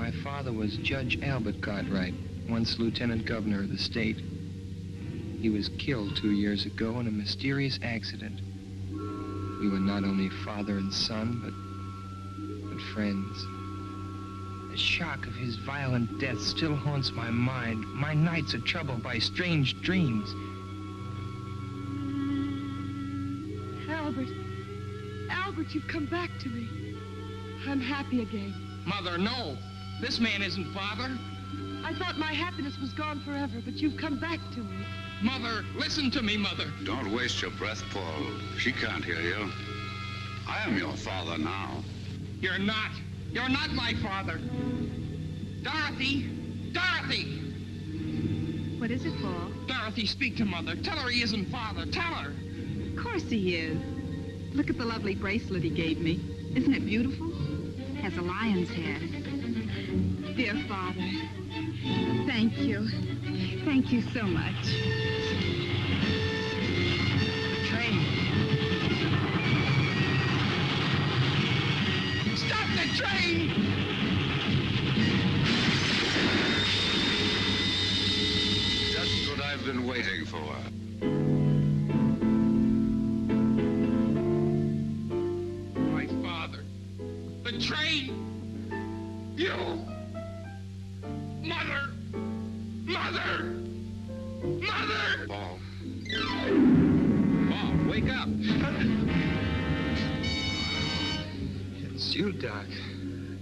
My father was Judge Albert Cartwright, once Lieutenant Governor of the state. He was killed 2 years ago in a mysterious accident. We were not only father and son, but friends. The shock of his violent death still haunts my mind. My nights are troubled by strange dreams. Albert, you've come back to me. I'm happy again. Mother, no. This man isn't father. I thought my happiness was gone forever, but you've come back to me. Mother, listen to me, Mother. Don't waste your breath, Paul. She can't hear you. I am your father now. You're not. You're not my father. Dorothy! Dorothy! What is it, Paul? Dorothy, speak to Mother. Tell her he isn't father. Tell her. Of course he is. Look at the lovely bracelet he gave me. Isn't it beautiful? Has a lion's head. Dear Father, thank you. Thank you so much. The train. Stop the train! Just what I've been waiting for. My father. The train! You! Mother! Mother! Mother! Paul. Paul, wake up! It's you, Doc.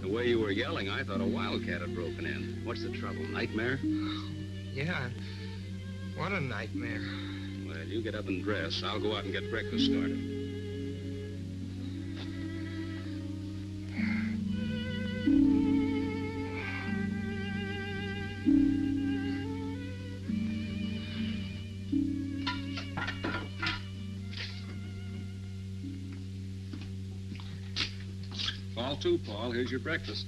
The way you were yelling, I thought a wildcat had broken in. What's the trouble? Nightmare? Yeah. What a nightmare. Well, you get up and dress. I'll go out and get breakfast started. Fall to, Paul. Here's your breakfast.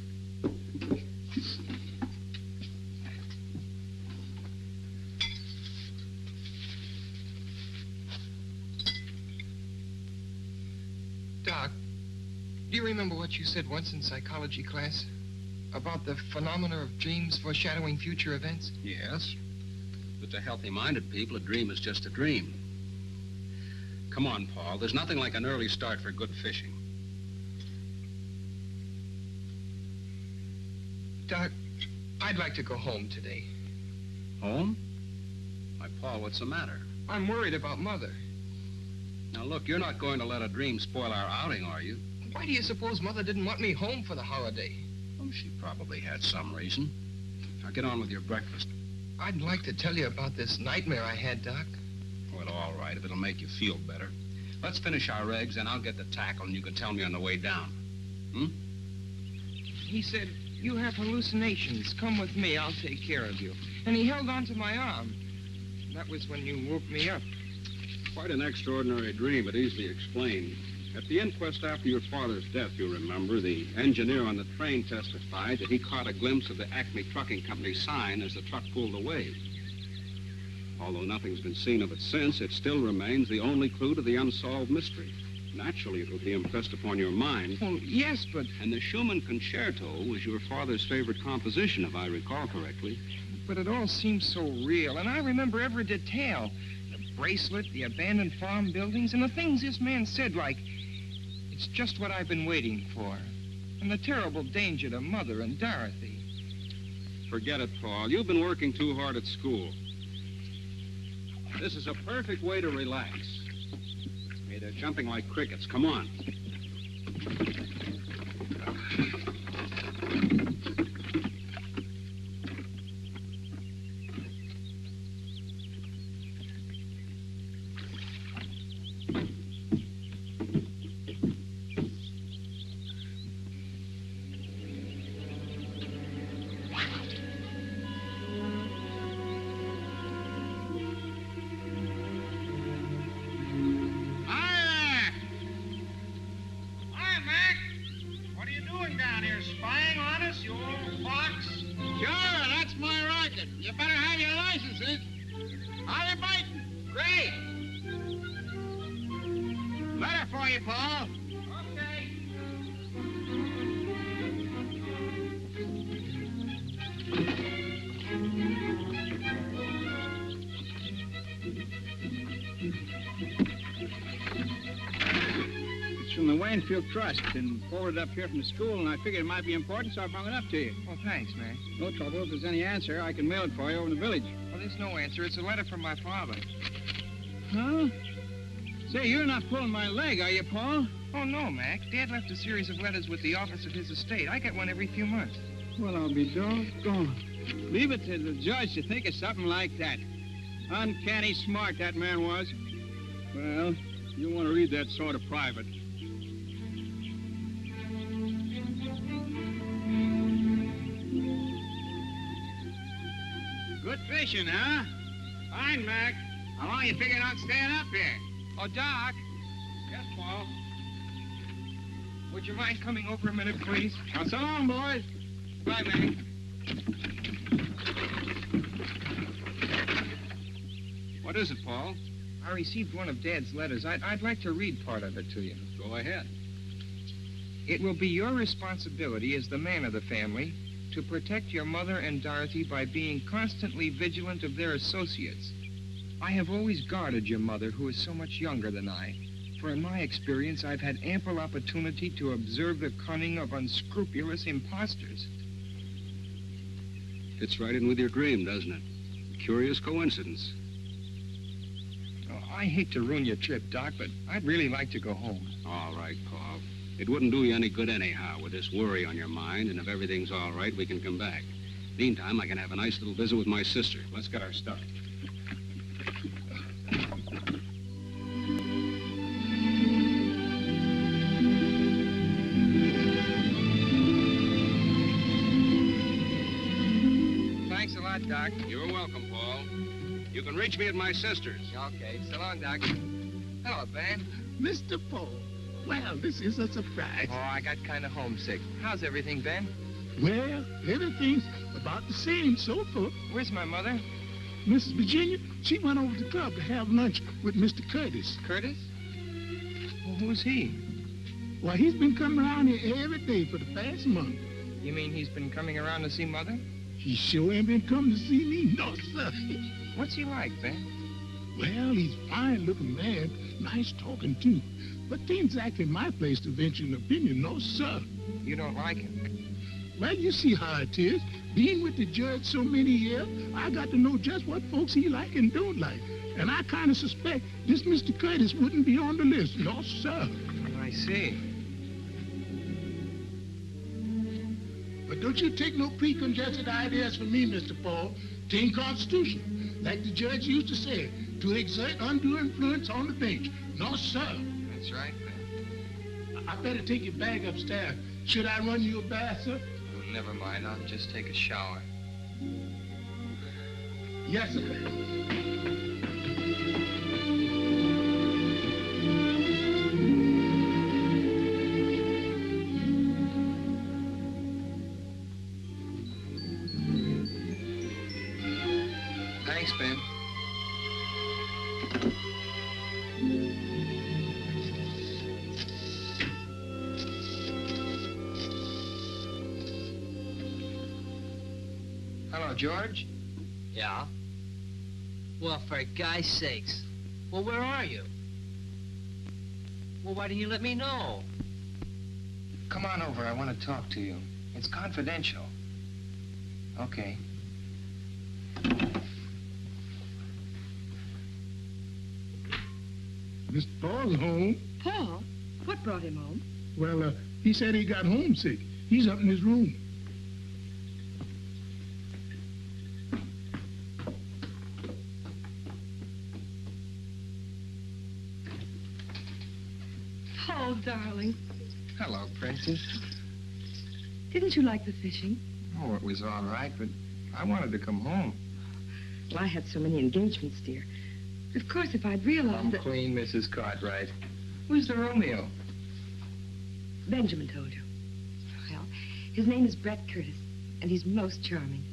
Doc, do you remember what you said once in psychology class? About the phenomena of dreams foreshadowing future events? Yes. But to healthy-minded people, a dream is just a dream. Come on, Paul. There's nothing like an early start for good fishing. Doc, I'd like to go home today. Home? Why, Paul, what's the matter? I'm worried about Mother. Now, look, you're not going to let a dream spoil our outing, are you? Why do you suppose Mother didn't want me home for the holiday? Oh, she probably had some reason. Now, get on with your breakfast. I'd like to tell you about this nightmare I had, Doc. Well, all right, if it'll make you feel better. Let's finish our eggs, and I'll get the tackle, and you can tell me on the way down. He said, you have hallucinations. Come with me. I'll take care of you. And he held onto my arm. That was when you woke me up. Quite an extraordinary dream, but easily explained. At the inquest after your father's death, you remember, the engineer on the train testified that he caught a glimpse of the Acme Trucking Company sign as the truck pulled away. Although nothing's been seen of it since, it still remains the only clue to the unsolved mystery. Naturally, it will be impressed upon your mind. Well, yes, but... And the Schumann Concerto was your father's favorite composition, if I recall correctly. But it all seems so real, and I remember every detail. The bracelet, the abandoned farm buildings, and the things this man said, like, it's just what I've been waiting for. And the terrible danger to Mother and Dorothy. Forget it, Paul. You've been working too hard at school. This is a perfect way to relax. Hey, they're jumping like crickets. Come on. Minefield Trust and forwarded up here from the school, and I figured it might be important, so I brought it up to you. Well, thanks, man. No trouble. If there's any answer, I can mail it for you over in the village. Well, there's no answer. It's a letter from my father. Huh? Say, you're not pulling my leg, are you, Paul? Oh, no, Mac. Dad left a series of letters with the office of his estate. I get one every few months. Well, I'll be doggone. Leave it to the judge to think of something like that. Uncanny smart that man was. Well, you want to read that sort of private. Good fishing, huh? Fine, Mac. How long you figuring on staying up here? Oh, Doc, Yes, Paul. would you mind coming over a minute, please? Now, so long, boys. Bye, Mac. What is it, Paul? I received one of Dad's letters. I'd like to read part of it to you. Go ahead. It will be your responsibility as the man of the family to protect your mother and Dorothy by being constantly vigilant of their associates. I have always guarded your mother, who is so much younger than I, for in my experience, I've had ample opportunity to observe the cunning of unscrupulous imposters. Fits right in with your dream, doesn't it? Curious coincidence. Oh, I hate to ruin your trip, Doc, but I'd really like to go home. All right, Paul. It wouldn't do you any good anyhow with this worry on your mind, and if everything's all right, we can come back. Meantime, I can have a nice little visit with my sister. Let's get our stuff. Thanks a lot, Doc. You're welcome, Paul. You can reach me at my sister's. Okay, so long, Doc. Hello, Ben. Mr. Paul. Well, this is a surprise. Oh, I got kind of homesick. How's everything, Ben? Well, everything's about the same so far. Where's my mother? Mrs. Virginia, she went over to the club to have lunch with Mr. Curtis. Curtis? Well, who's he? Well, he's been coming around here every day for the past month. You mean he's been coming around to see Mother? He sure ain't been coming to see me, no, sir. What's he like, Ben? Well, he's a fine-looking man, nice talking, too. But ain't exactly my place to venture an opinion, no, sir. You don't like him? Well, you see how it is. Being with the judge so many years, I got to know just what folks he like and don't like. And I kind of suspect this Mr. Curtis wouldn't be on the list, no, sir. I see. But don't you take no preconceived ideas from me, Mr. Paul. Tain't constitutional. Like the judge used to say, to exert undue influence on the bench. No, sir. That's right, Ben. I better take your bag upstairs. Should I run you a bath, sir? Oh, never mind. I'll just take a shower. Yes, sir. Thanks, Ben. Hello, George. Yeah? Well, for God's sakes. Well, where are you? Well, why didn't you let me know? Come on over. I want to talk to you. It's confidential. Okay. Mr. Paul's home. Paul? What brought him home? Well, he said he got homesick. He's up in his room. Paul, darling. Hello, Princess. Didn't you like the fishing? Oh, it was all right, but I wanted to come home. Well, I had so many engagements, dear. Of course, if I'd realized Come that... clean, Mrs. Cartwright. Who's the Romeo? Benjamin told you. Well, his name is Brett Curtis, and he's most charming.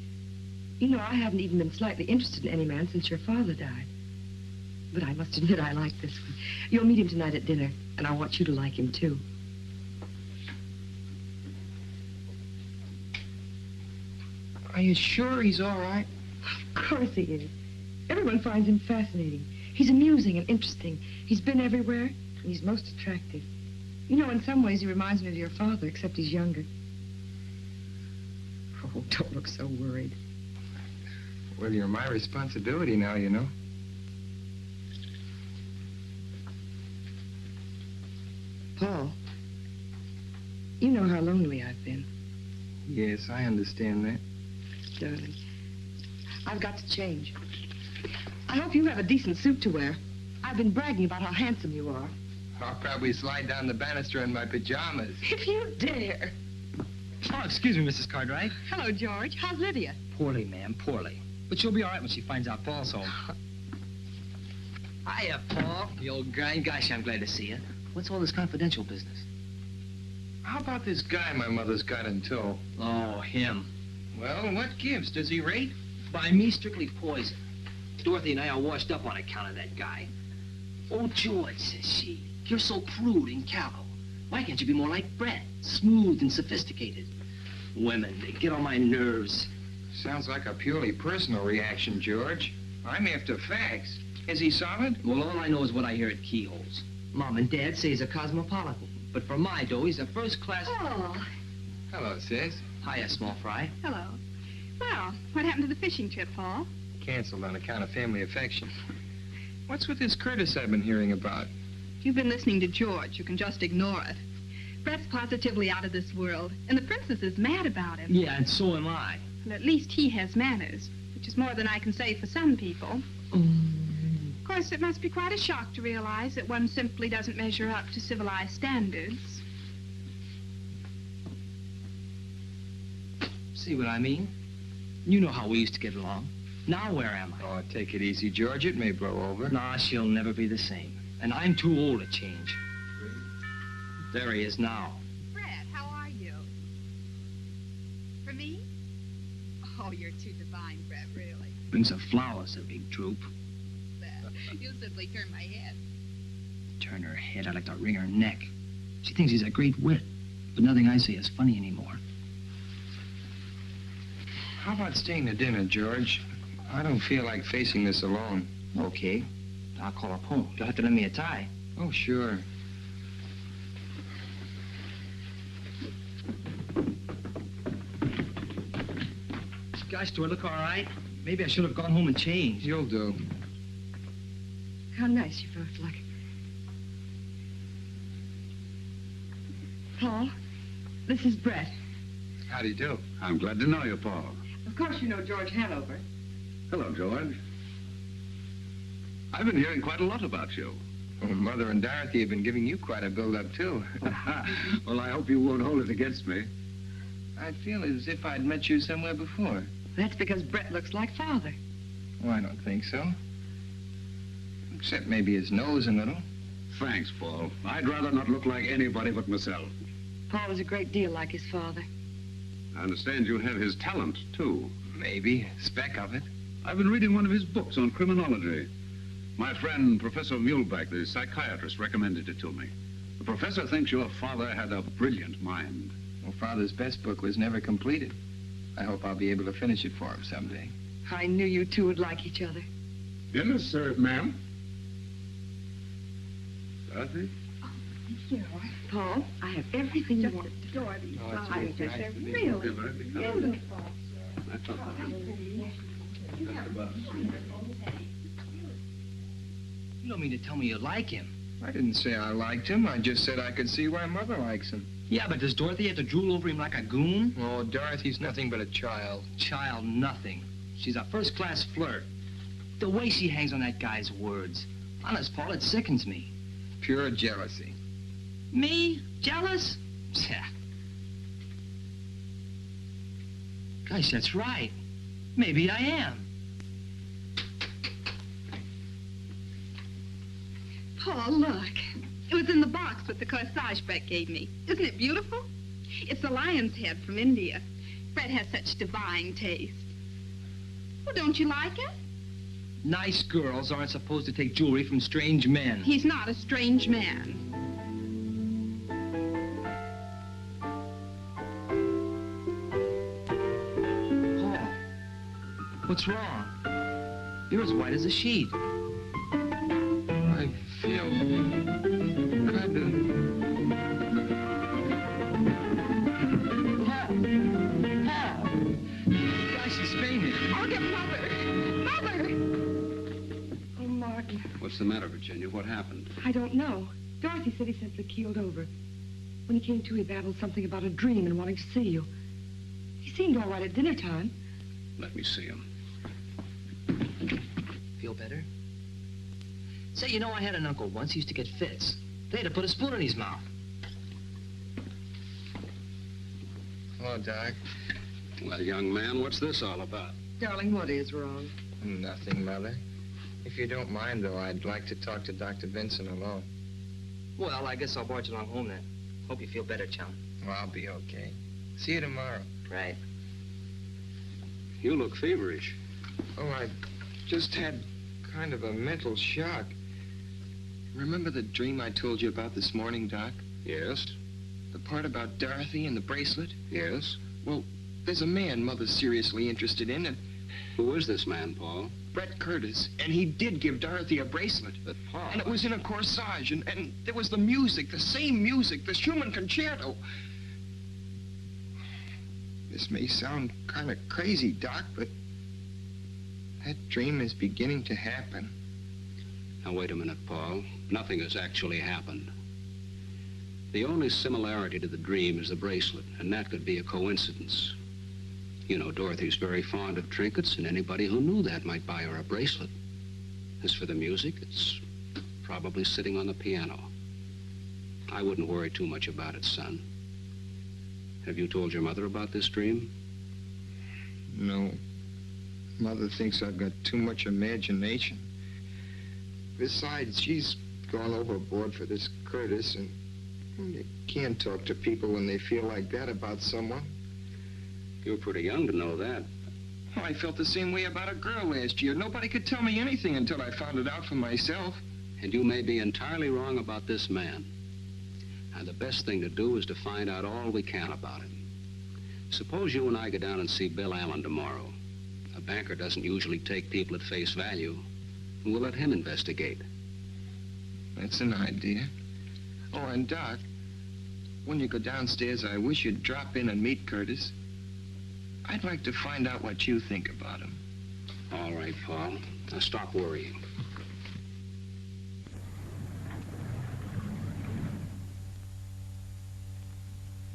You know, I haven't even been slightly interested in any man since your father died. But I must admit I like this one. You'll meet him tonight at dinner, and I want you to like him, too. Are you sure he's all right? Of course he is. Everyone finds him fascinating. He's amusing and interesting. He's been everywhere, and he's most attractive. You know, in some ways he reminds me of your father, except he's younger. Oh, don't look so worried. Well, you're my responsibility now, you know. Paul, you know how lonely I've been. Yes, I understand that. Darling, I've got to change. I hope you have a decent suit to wear. I've been bragging about how handsome you are. I'll probably slide down the banister in my pajamas. If you dare. Oh, excuse me, Mrs. Cartwright. Hello, George. How's Lydia? Poorly, ma'am, poorly. But she'll be all right when she finds out Paul's home. Hiya, Paul. The old grind. Gosh, I'm glad to see you. What's all this confidential business? How about this guy my mother's got in tow? Oh, him. Well, what gives? Does he rate? By me, strictly poison. Dorothy and I are washed up on account of that guy. Oh, George, says she, you're so crude and callow. Why can't you be more like Brett? Smooth and sophisticated. Women, they get on my nerves. Sounds like a purely personal reaction, George. I'm after facts. Is he solid? Well, all I know is what I hear at keyholes. Mom and Dad say he's a cosmopolitan. But for my dough, he's a first-class... Oh. Hello, sis. Hiya, small fry. Hello. Well, what happened to the fishing trip, Paul? Canceled on account of family affection. What's with this Curtis I've been hearing about? You've been listening to George. You can just ignore it. Brett's positively out of this world, and the princess is mad about him. Yeah, and so am I. Well, at least he has manners, which is more than I can say for some people. Of course, it must be quite a shock to realize that one simply doesn't measure up to civilized standards. See what I mean? You know how we used to get along. Now where am I? Oh, take it easy, George. It may blow over. Nah, she'll never be the same. And I'm too old to change. There he is now. Brett, how are you? For me? Oh, you're too divine, Brett, really. Bring some flowers, a big troop. You simply turn my head. Turn her head, I'd like to wring her neck. She thinks he's a great wit, but nothing I say is funny anymore. How about staying to dinner, George? I don't feel like facing this alone. Okay. I'll call up home. You'll have to lend me a tie. Oh, sure. Gosh, do I look all right? Maybe I should have gone home and changed. You'll do. How nice you both look. Paul, this is Brett. How do you do? I'm glad to know you, Paul. Of course you know George Hanover. Hello, George. I've been hearing quite a lot about you. Well, Mother and Dorothy have been giving you quite a build-up, too. Well, I hope you won't hold it against me. I feel as if I'd met you somewhere before. That's because Brett looks like Father. Oh, I don't think so. Except maybe his nose a little. Thanks, Paul. I'd rather not look like anybody but myself. Paul is a great deal like his father. I understand you have his talent, too. Maybe. A speck of it. I've been reading one of his books on criminology. My friend, Professor Muhlbach, the psychiatrist, recommended it to me. The professor thinks your father had a brilliant mind. Well, Father's best book was never completed. I hope I'll be able to finish it for him someday. I knew you two would like each other. Dinner served, ma'am. Dorothy? Here, Paul, I have everything you want. Dorothy, Oh, it's flowers. very nice They're to meet really you. beautiful. I thought that. You don't mean to tell me you like him. I didn't say I liked him. I just said I could see why Mother likes him. Yeah, but does Dorothy have to drool over him like a goon? Oh, Dorothy's nothing but a child. Child, nothing. She's a first-class flirt. The way she hangs on that guy's words. Honest, Paul, it sickens me. Pure jealousy. Me? Jealous? Yeah. Gosh, that's right. Maybe I am. Paul, look. It was in the box with the corsage Brett gave me. Isn't it beautiful? It's a lion's head from India. Brett has such divine taste. Well, don't you like it? Nice girls aren't supposed to take jewelry from strange men. He's not a strange man. Paul, what's wrong? You're as white as a sheet. I feel kind of she's fainted. I'll get Mother. Mother! Oh, Martin. What's the matter, Virginia? What happened? I don't know. Dorothy said he simply keeled over. When he came to, he babbled something about a dream and wanting to see you. He seemed all right at dinner time. Let me see him. Feel better? Say, you know, I had an uncle once. He used to get fits. They had to put a spoon in his mouth. Hello, Doc. Well, young man, what's this all about? Darling, what is wrong? Nothing, Mother. If you don't mind, though, I'd like to talk to Dr. Vincent alone. Well, I guess I'll barge along home then. Hope you feel better, chum. Well, I'll be okay. See you tomorrow. Right. You look feverish. Oh, I just had kind of a mental shock. Remember the dream I told you about this morning, Doc? Yes? The part about Dorothy and the bracelet? Yes? Well, there's a man Mother's seriously interested in, and Who is this man, Paul? Brett Curtis, and he did give Dorothy a bracelet. But Paul... And it was in a corsage, and there was the music, the same music, the Schumann concerto. This may sound kind of crazy, Doc, but that dream is beginning to happen. Now, wait a minute, Paul. Nothing has actually happened. The only similarity to the dream is the bracelet, and that could be a coincidence. You know, Dorothy's very fond of trinkets, and anybody who knew that might buy her a bracelet. As for the music, it's probably sitting on the piano. I wouldn't worry too much about it, son. Have you told your mother about this dream? No. Mother thinks I've got too much imagination. Besides, she's gone overboard for this Curtis, and you can't talk to people when they feel like that about someone. You're pretty young to know that. Oh, I felt the same way about a girl last year. Nobody could tell me anything until I found it out for myself. And you may be entirely wrong about this man. Now, the best thing to do is to find out all we can about him. Suppose you and I go down and see Bill Allen tomorrow. A banker doesn't usually take people at face value. And we'll let him investigate. That's an idea. Oh, and Doc, when you go downstairs, I wish you'd drop in and meet Curtis. I'd like to find out what you think about him. All right, Paul. Now stop worrying.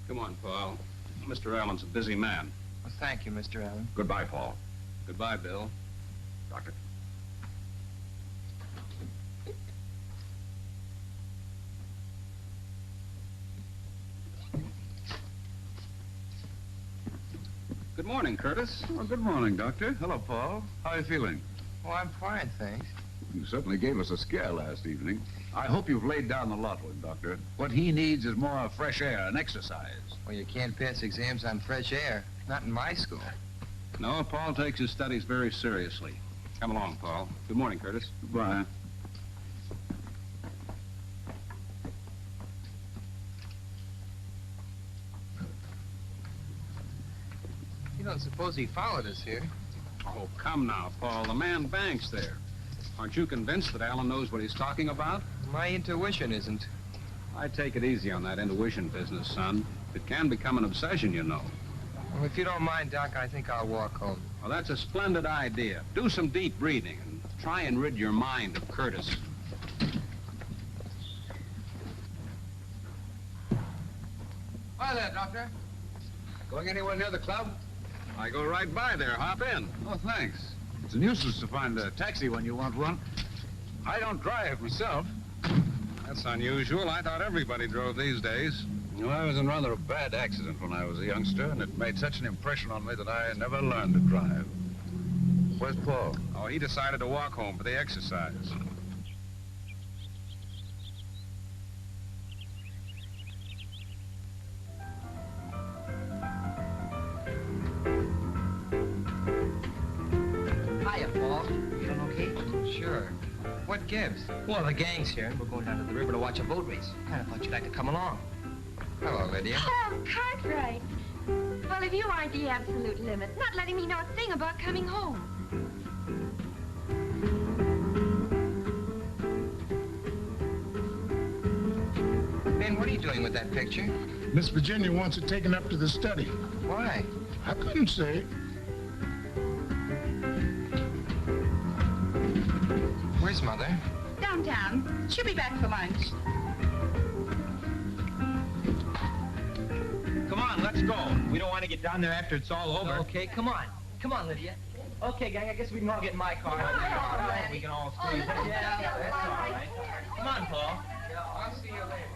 Come on, Paul. Mr. Allen's a busy man. Well, thank you, Mr. Allen. Goodbye, Paul. Goodbye, Bill. Doctor. Good morning, Curtis. Well, good morning, Doctor. Hello, Paul. How are you feeling? Oh, I'm fine, thanks. You certainly gave us a scare last evening. I hope you've laid down the lot with him, Doctor. What he needs is more fresh air and exercise. Well, you can't pass exams on fresh air. Not in my school. No, Paul takes his studies very seriously. Come along, Paul. Good morning, Curtis. Goodbye. You don't suppose he followed us here? Oh, come now, Paul. The man banks there. Aren't you convinced that Allen knows what he's talking about? My intuition isn't. I take it easy on that intuition business, son. It can become an obsession, you know. Well, if you don't mind, Doc, I think I'll walk home. Well, that's a splendid idea. Do some deep breathing and try and rid your mind of Curtis. Hi there, Doctor. Going anywhere near the club? I go right by there. Hop in. Oh, thanks. It's a nuisance to find a taxi when you want one. I don't drive myself. That's unusual. I thought everybody drove these days. Well, I was in rather a bad accident when I was a youngster, and it made such an impression on me that I never learned to drive. Where's Paul? Oh, he decided to walk home for the exercise. Hiya, Paul. Feeling okay? Sure. What gives? Well, the gang's here, and we're going down to the river to watch a boat race. Kind of thought you'd like to come along. Hello, Lydia. Oh, Cartwright. Well, if you aren't the absolute limit, not letting me know a thing about coming home. Ben, what are you doing with that picture? Miss Virginia wants it taken up to the study. Why? I couldn't say. Where's Mother? Downtown. She'll be back for lunch. Come on, let's go. We don't want to get down there after it's all over. Okay, come on. Come on, Lydia. Okay, gang, I guess we can all get in my car. We can all squeeze in. Yeah, that's all right. Come on, Paul. I'll see you later.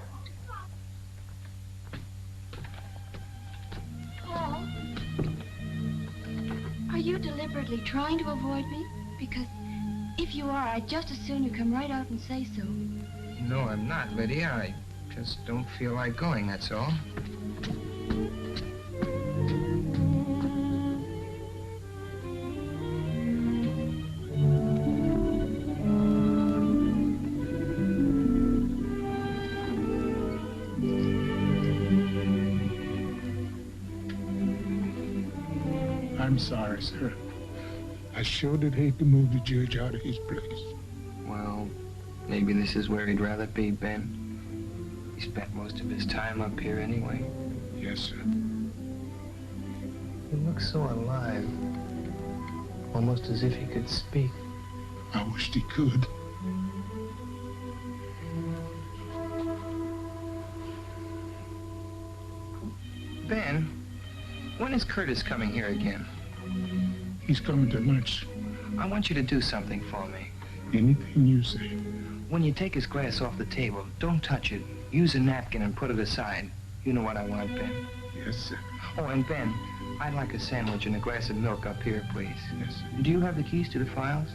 Paul, are you deliberately trying to avoid me? Because if you are, I'd just as soon you come right out and say so. No, I'm not, Lydia. I just don't feel like going, that's all. I'm sorry, sir. I sure did hate to move the judge out of his place. Well, maybe this is where he'd rather be, Ben. He spent most of his time up here anyway. Yes, sir. He looks so alive. Almost as if he could speak. I wished he could. Ben, when is Curtis coming here again? He's coming to lunch. I want you to do something for me. Anything you say. When you take his glass off the table, don't touch it. Use a napkin and put it aside. You know what I want, Ben. Yes, sir. Oh, and Ben, I'd like a sandwich and a glass of milk up here, please. Yes, sir. Do you have the keys to the files?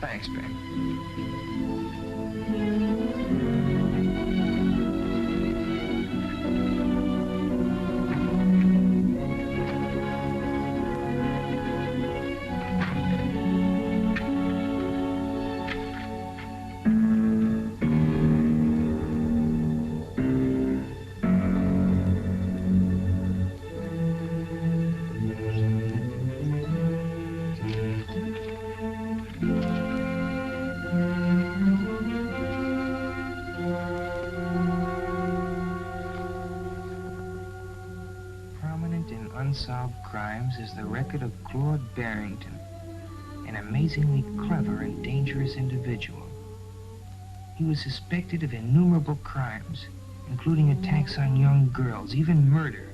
Thanks, Ben. Unsolved crimes is the record of Claude Barrington, an amazingly clever and dangerous individual. He was suspected of innumerable crimes, including attacks on young girls, even murder.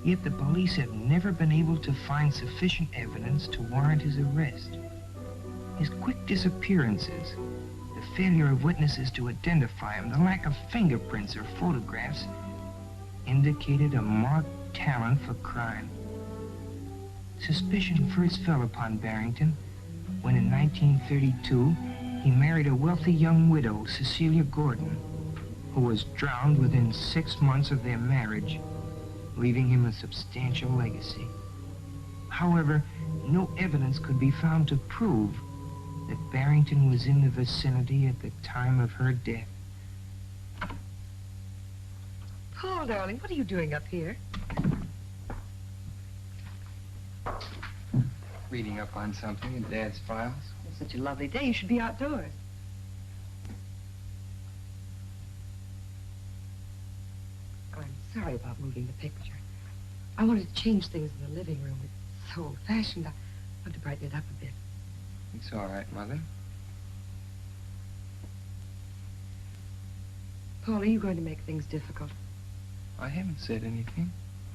Yet the police have never been able to find sufficient evidence to warrant his arrest. His quick disappearances, the failure of witnesses to identify him, the lack of fingerprints or photographs, indicated a marked talent for crime. Suspicion first fell upon Barrington when in 1932 he married a wealthy young widow, Cecilia Gordon, who was drowned within 6 months of their marriage, leaving him a substantial legacy. However, no evidence could be found to prove that Barrington was in the vicinity at the time of her death. Paul, darling, what are you doing up here? Reading up on something in Dad's files. It's such a lovely day. You should be outdoors. Oh, I'm sorry about moving the picture. I wanted to change things in the living room. It's so old-fashioned. I want to brighten it up a bit. It's all right, Mother. Paul, are you going to make things difficult? I haven't said anything.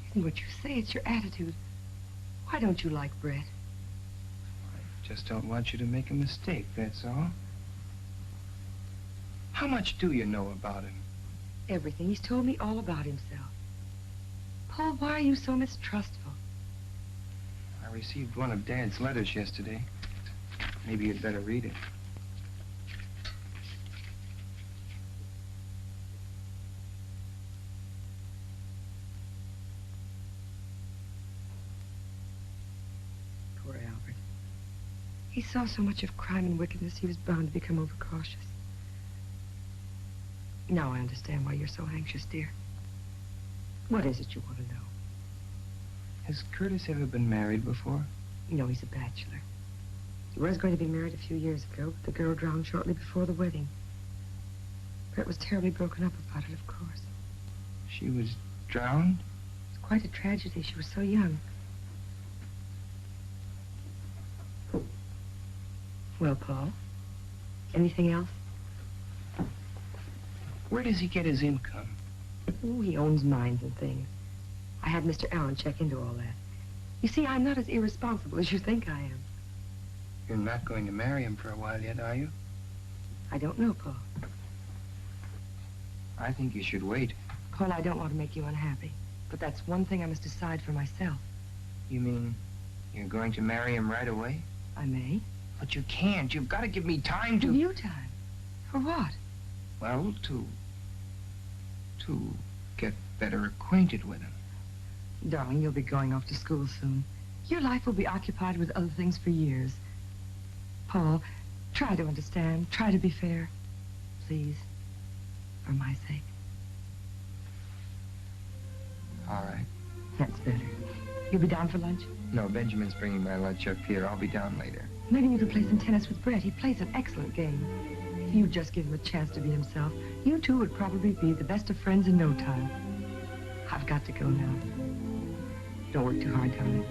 It isn't what you say, it's your attitude. Why don't you like Brett? I just don't want you to make a mistake, that's all. How much do you know about him? Everything. He's told me all about himself. Paul, why are you so mistrustful? I received one of Dad's letters yesterday. Maybe you'd better read it. Poor Albert. He saw so much of crime and wickedness, he was bound to become overcautious. Now I understand why you're so anxious, dear. What is it you want to know? Has Curtis ever been married before? No, he's a bachelor. He was going to be married a few years ago, but the girl drowned shortly before the wedding. Brett was terribly broken up about it, of course. She was drowned? It's quite a tragedy. She was so young. Well, Paul, anything else? Where does he get his income? Oh, he owns mines and things. I had Mr. Allen check into all that. You see, I'm not as irresponsible as you think I am. You're not going to marry him for a while yet, are you? I don't know, Paul. I think you should wait. Paul, I don't want to make you unhappy, but that's one thing I must decide for myself. You mean you're going to marry him right away? I may. But you can't. You've got to give me time to... Give you time? For what? Well, to get better acquainted with him. Darling, you'll be going off to school soon. Your life will be occupied with other things for years. Paul, try to understand. Try to be fair. Please. For my sake. All right. That's better. You'll be down for lunch? No, Benjamin's bringing my lunch up here. I'll be down later. Maybe you could play some tennis with Brett. He plays an excellent game. If you just give him a chance to be himself, you two would probably be the best of friends in no time. I've got to go now. Don't work too hard, darling.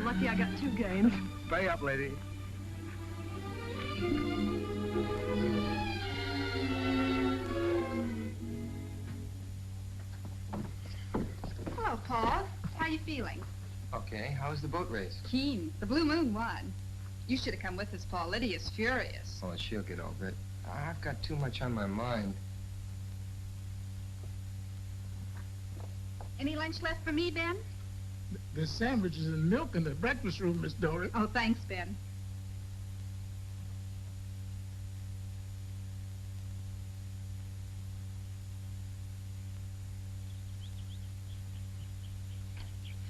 Lucky I got 2 games. Pay up, lady. Hello, Paul. How you feeling? Okay, how was the boat race? Keen. The Blue Moon won. You should have come with us, Paul. Lydia's furious. Oh, she'll get over it. I've got too much on my mind. Any lunch left for me, Ben? There's sandwiches and milk in the breakfast room, Miss Dory. Oh, thanks, Ben.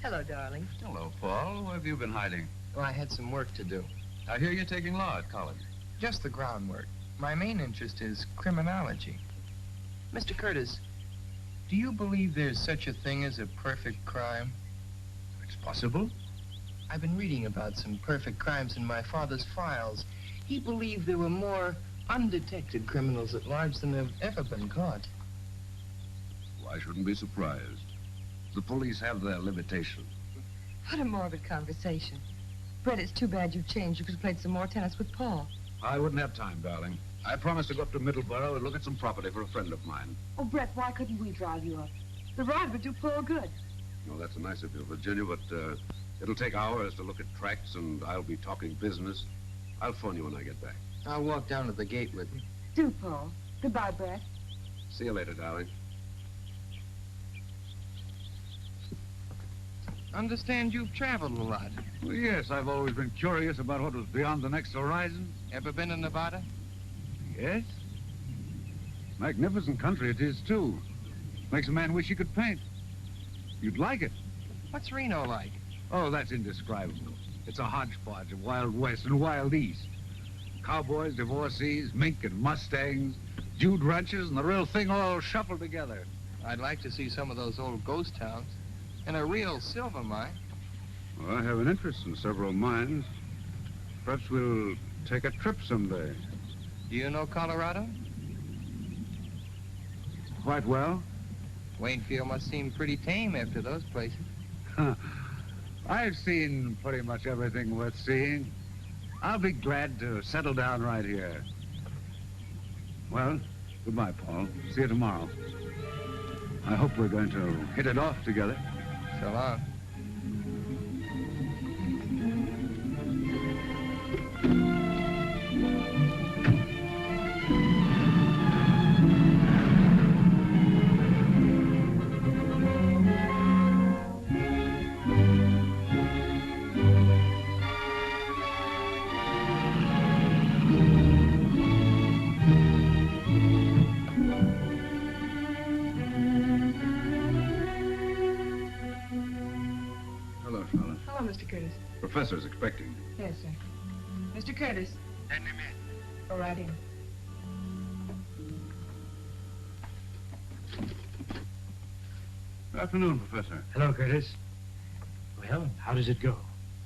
Hello, darling. Hello, Paul. Where have you been hiding? Well, I had some work to do. I hear you're taking law at college. Just the groundwork. My main interest is criminology. Mr. Curtis, do you believe there's such a thing as a perfect crime? It's possible. I've been reading about some perfect crimes in my father's files. He believed there were more undetected criminals at large than have ever been caught. Well, I shouldn't be surprised. The police have their limitations. What a morbid conversation. Brett, it's too bad you've changed. You could have played some more tennis with Paul. I wouldn't have time, darling. I promised to go up to Middleborough and look at some property for a friend of mine. Oh, Brett, why couldn't we drive you up? The ride would do Paul good. Oh, that's nice of you, Virginia, but it'll take hours to look at tracks, and I'll be talking business. I'll phone you when I get back. I'll walk down to the gate with you. Do, Paul. Goodbye, Brett. See you later, darling. Understand you've traveled a lot. Well, yes, I've always been curious about what was beyond the next horizon. Ever been in Nevada? Yes. Magnificent country it is, too. Makes a man wish he could paint. You'd like it. What's Reno like? Oh, that's indescribable. It's a hodgepodge of Wild West and Wild East. Cowboys, divorcees, mink and mustangs, Jude ranches, and the real thing all shuffled together. I'd like to see some of those old ghost towns. And a real silver mine. Well, I have an interest in several mines. Perhaps we'll take a trip someday. Do you know Colorado? Quite well. Waynefield must seem pretty tame after those places. I've seen pretty much everything worth seeing. I'll be glad to settle down right here. Well, goodbye, Paul. See you tomorrow. I hope we're going to hit it off together. So long. Professor's expecting. Yes, sir. Mr. Curtis. Send him in. Go right in. Good afternoon, Professor. Hello, Curtis. Well, how does it go?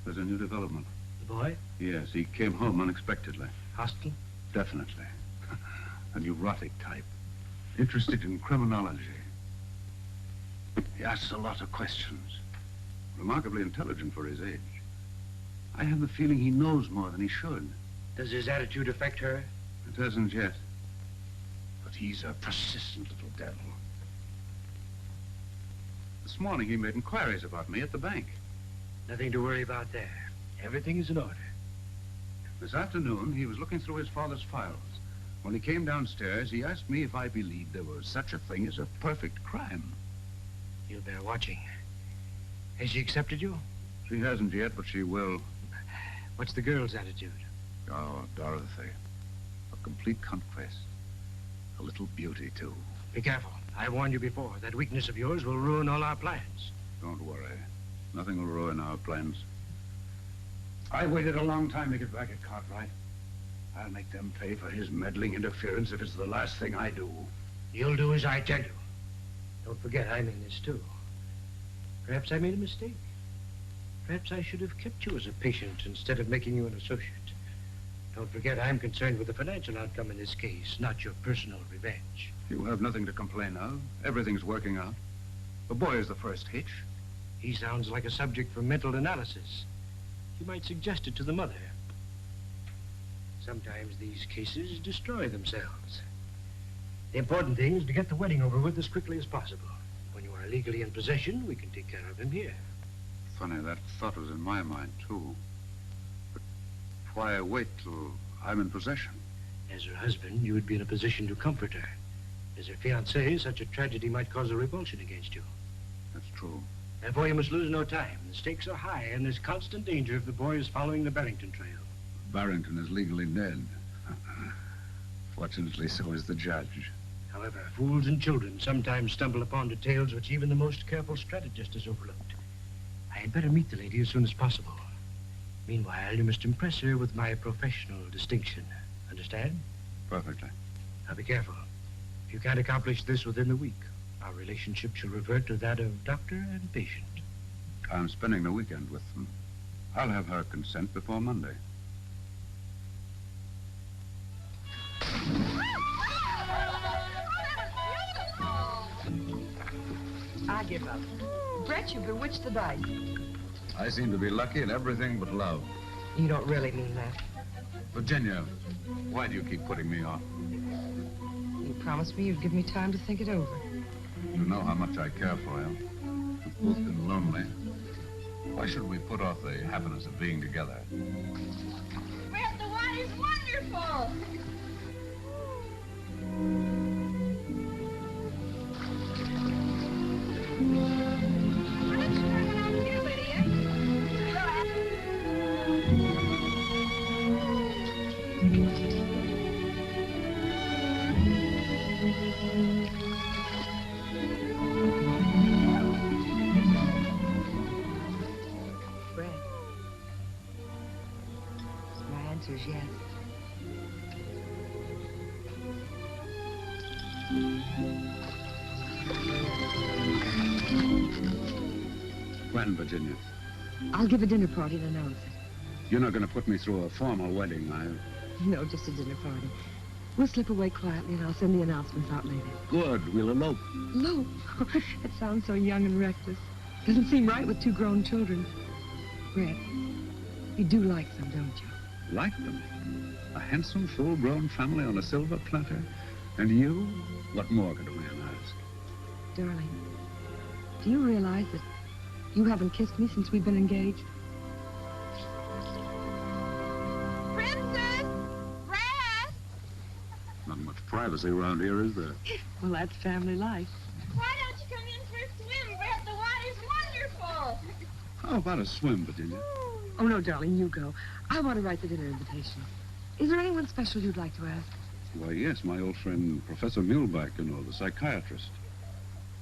There's a new development. The boy? Yes, he came home unexpectedly. Hostile? Definitely. A neurotic type. Interested in criminology. He asks a lot of questions. Remarkably intelligent for his age. I have the feeling he knows more than he should. Does his attitude affect her? It hasn't yet. But he's a persistent little devil. This morning he made inquiries about me at the bank. Nothing to worry about there. Everything is in order. This afternoon, he was looking through his father's files. When he came downstairs, he asked me if I believed there was such a thing as a perfect crime. You'll bear watching. Has she accepted you? She hasn't yet, but she will. What's the girl's attitude? Oh, Dorothy. A complete conquest. A little beauty, too. Be careful. I warned you before. That weakness of yours will ruin all our plans. Don't worry. Nothing will ruin our plans. I waited a long time to get back at Cartwright. I'll make them pay for his meddling interference if it's the last thing I do. You'll do as I tell you. Don't forget, I'm in this, too. Perhaps I made a mistake. Perhaps I should have kept you as a patient instead of making you an associate. Don't forget, I'm concerned with the financial outcome in this case, not your personal revenge. You have nothing to complain of. Everything's working out. The boy is the first hitch. He sounds like a subject for mental analysis. You might suggest it to the mother. Sometimes these cases destroy themselves. The important thing is to get the wedding over with as quickly as possible. When you are legally in possession, we can take care of him here. Funny, that thought was in my mind, too. But why wait till I'm in possession? As her husband, you would be in a position to comfort her. As her fiancé, such a tragedy might cause a revulsion against you. That's true. Therefore, you must lose no time. The stakes are high, and there's constant danger if the boy is following the Barrington trail. Barrington is legally dead. Fortunately, so is the judge. However, fools and children sometimes stumble upon details which even the most careful strategist has overlooked. I had better meet the lady as soon as possible. Meanwhile, you must impress her with my professional distinction. Understand? Perfectly. Now, be careful. If you can't accomplish this within the week, our relationship shall revert to that of doctor and patient. I'm spending the weekend with them. I'll have her consent before Monday. I give up. Brett, you bewitched the dice. I seem to be lucky in everything but love. You don't really mean that. Virginia, why do you keep putting me off? You promised me you'd give me time to think it over. You know how much I care for you. We've both been lonely. Why should we put off the happiness of being together? Brett, the wine is wonderful. Yes. When, Virginia? I'll give a dinner party and announce it. You're not going to put me through a formal wedding, are you? No, just a dinner party. We'll slip away quietly and I'll send the announcements out later. Good. We'll elope. Elope? It sounds so young and reckless. Doesn't seem right with two grown children. Brett, you do like them, don't you? Like them? A handsome, full-grown family on a silver platter? And you? What more could a man ask? Darling, do you realize that you haven't kissed me since we've been engaged? Princess! Brad! Not much privacy around here, is there? Well, that's family life. Why don't you come in for a swim, Brett? The water's wonderful. How about a swim, Virginia? Oh, no, darling, you go. I want to write the dinner invitation. Is there anyone special you'd like to ask? Why, yes, my old friend, Professor Muhlbach, you know, the psychiatrist.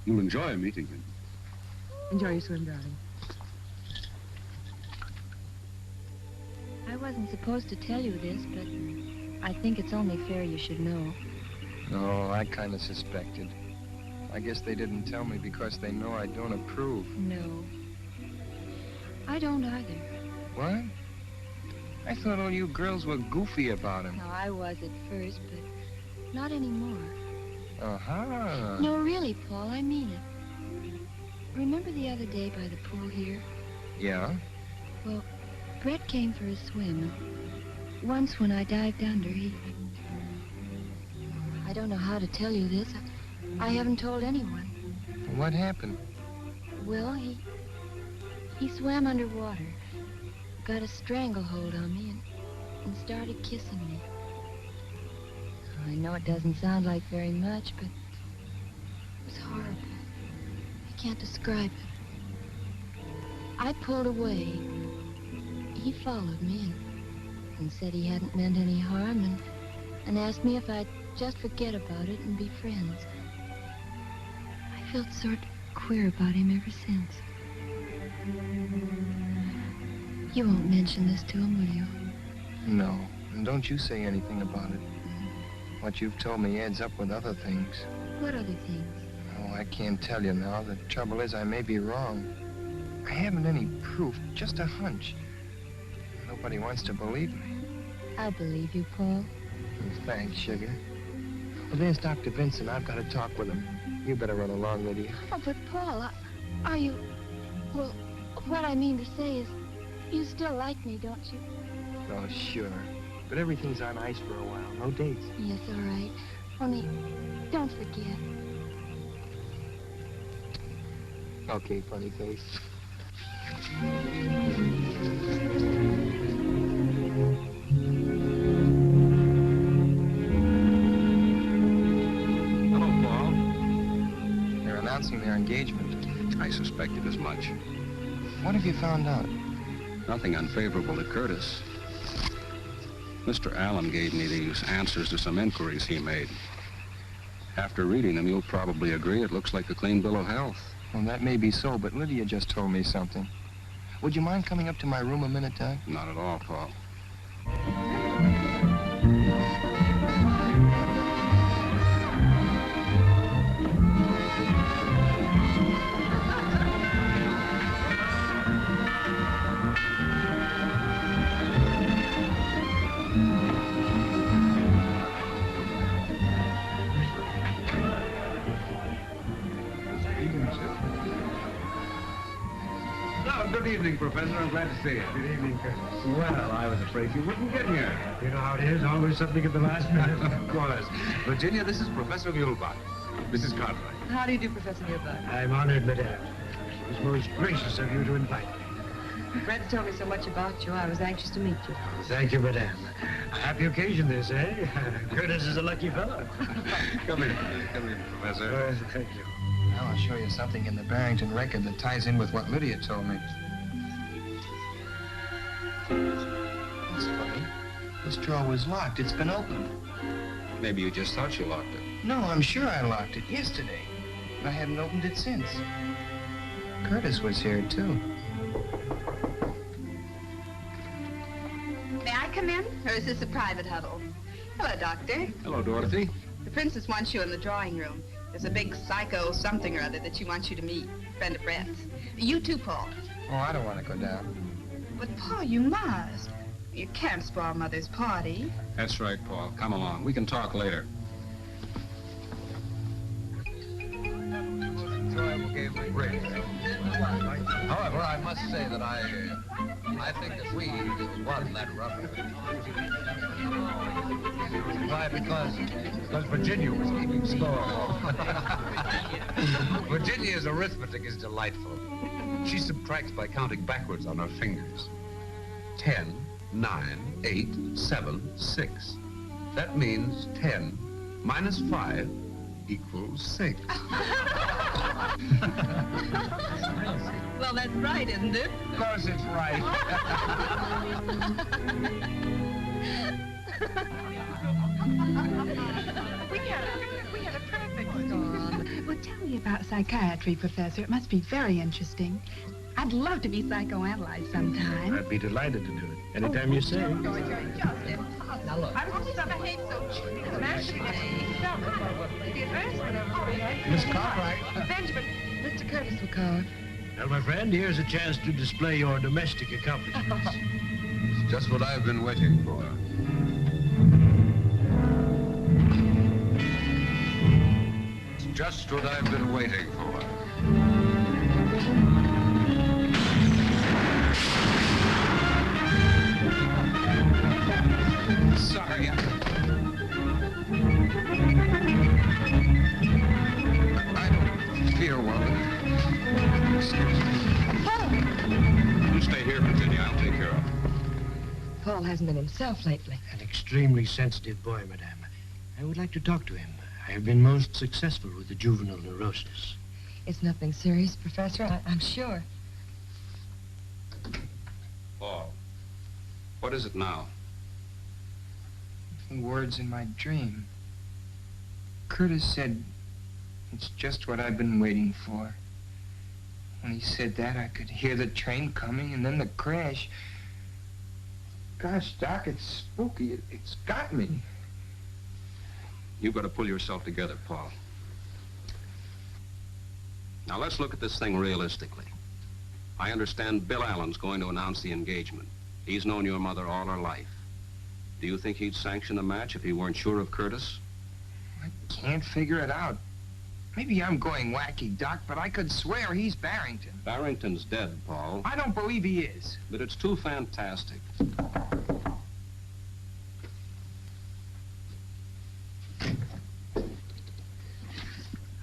You'll enjoy meeting him. Enjoy your swim, darling. I wasn't supposed to tell you this, but I think it's only fair you should know. No, I kind of suspected. I guess they didn't tell me because they know I don't approve. No. I don't either. What? I thought all you girls were goofy about him. No, I was at first, but not anymore. Uh-huh. No, really, Paul, I mean it. Remember the other day by the pool here? Yeah? Well, Brett came for a swim. Once when I dived under, I don't know how to tell you this. I haven't told anyone. What happened? Well, he swam underwater, got a stranglehold on me, and started kissing me. I know it doesn't sound like very much, but it was horrible. I can't describe it. I pulled away. He followed me and said he hadn't meant any harm and asked me if I'd just forget about it and be friends. I felt sort of queer about him ever since. You won't mention this to him, will you? No, and don't you say anything about it. What you've told me adds up with other things. What other things? Oh, I can't tell you now. The trouble is I may be wrong. I haven't any proof, just a hunch. Nobody wants to believe me. I believe you, Paul. Thanks, sugar. Well, there's Dr. Vincent. I've got to talk with him. You better run along with you. Oh, but Paul, are you... Well, what I mean to say is, you still like me, don't you? Oh, sure. But everything's on ice for a while. No dates. Yes, all right. Only, don't forget. Okay, funny face. Hello, Paul. They're announcing their engagement. I suspected as much. What have you found out? Nothing unfavorable to Curtis. Mr. Allen gave me these answers to some inquiries he made. After reading them, you'll probably agree it looks like a clean bill of health. Well, that may be so, but Lydia just told me something. Would you mind coming up to my room a minute, Doug? Not at all, Paul. Good evening, Professor. I'm glad to see you. Good evening, Curtis. Well, I was afraid you wouldn't get here. You know how it is, always something at the last minute. Of course. Virginia, this is Professor Muhlbach. Mrs. Cartwright. How do you do, Professor Muhlbach? I'm honored, madame. It was most gracious of you to invite me. Brett's told me so much about you, I was anxious to meet you. Thank you, madame. A happy occasion, this, eh? Curtis is a lucky fellow. Come in, Professor. Thank you. Now I'll show you something in the Barrington record that ties in with what Lydia told me. That's funny. This drawer was locked. It's been opened. Maybe you just thought you locked it. No, I'm sure I locked it yesterday. I haven't opened it since. Curtis was here, too. May I come in, or is this a private huddle? Hello, Doctor. Hello, Dorothy. The princess wants you in the drawing room. There's a big psycho something or other that she wants you to meet. Friend of Brett's. You too, Paul. Oh, I don't want to go down. But, Paul, you must. You can't spoil Mother's party. That's right, Paul. Come along. We can talk later. However, I must say that I I think that we won that rubber. Why? Because Virginia was keeping score. Virginia's arithmetic is delightful. She subtracts by counting backwards on her fingers. 10, 9, 8, 7, 6. That means 10 minus 5 equals 6. Well, that's right, isn't it? Of course it's right. We had a perfect storm. Well, tell me about psychiatry, Professor. It must be very interesting. I'd love to be psychoanalyzed sometime. I'd be delighted to do it. Anytime you say. Now, look. I was just behaved so Miss Cartwright. Benjamin, Mr. Curtis will call. Well, my friend, here's a chance to display your domestic accomplishments. It's just what I've been waiting for. It's just what I've been waiting for. Sorry, I don't feel well. Excuse me. You stay here, Virginia. I'll take care of him. Paul hasn't been himself lately. An extremely sensitive boy, madame. I would like to talk to him. I have been most successful with the juvenile neurosis. It's nothing serious, Professor, I'm sure. Paul, what is it now? Words in my dream. Curtis said, "It's just what I've been waiting for." When he said that, I could hear the train coming and then the crash. Gosh, Doc, it's spooky. It's got me. You've got to pull yourself together, Paul. Now, let's look at this thing realistically. I understand Bill Allen's going to announce the engagement. He's known your mother all her life. Do you think he'd sanction a match if he weren't sure of Curtis? I can't figure it out. Maybe I'm going wacky, Doc, but I could swear he's Barrington. Barrington's dead, Paul. I don't believe he is. But it's too fantastic.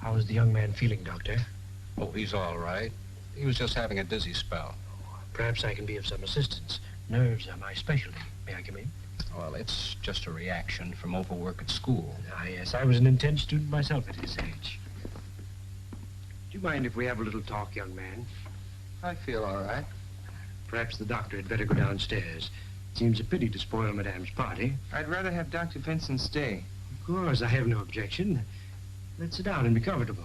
How is the young man feeling, Doctor? Oh, he's all right. He was just having a dizzy spell. Perhaps I can be of some assistance. Nerves are my specialty. May I come in? Well, it's just a reaction from overwork at school. Ah, yes, I was an intense student myself at his age. Do you mind if we have a little talk, young man? I feel all right. Perhaps the doctor had better go downstairs. It seems a pity to spoil Madame's party. I'd rather have Dr. Vincent stay. Of course, I have no objection. Let's sit down and be comfortable.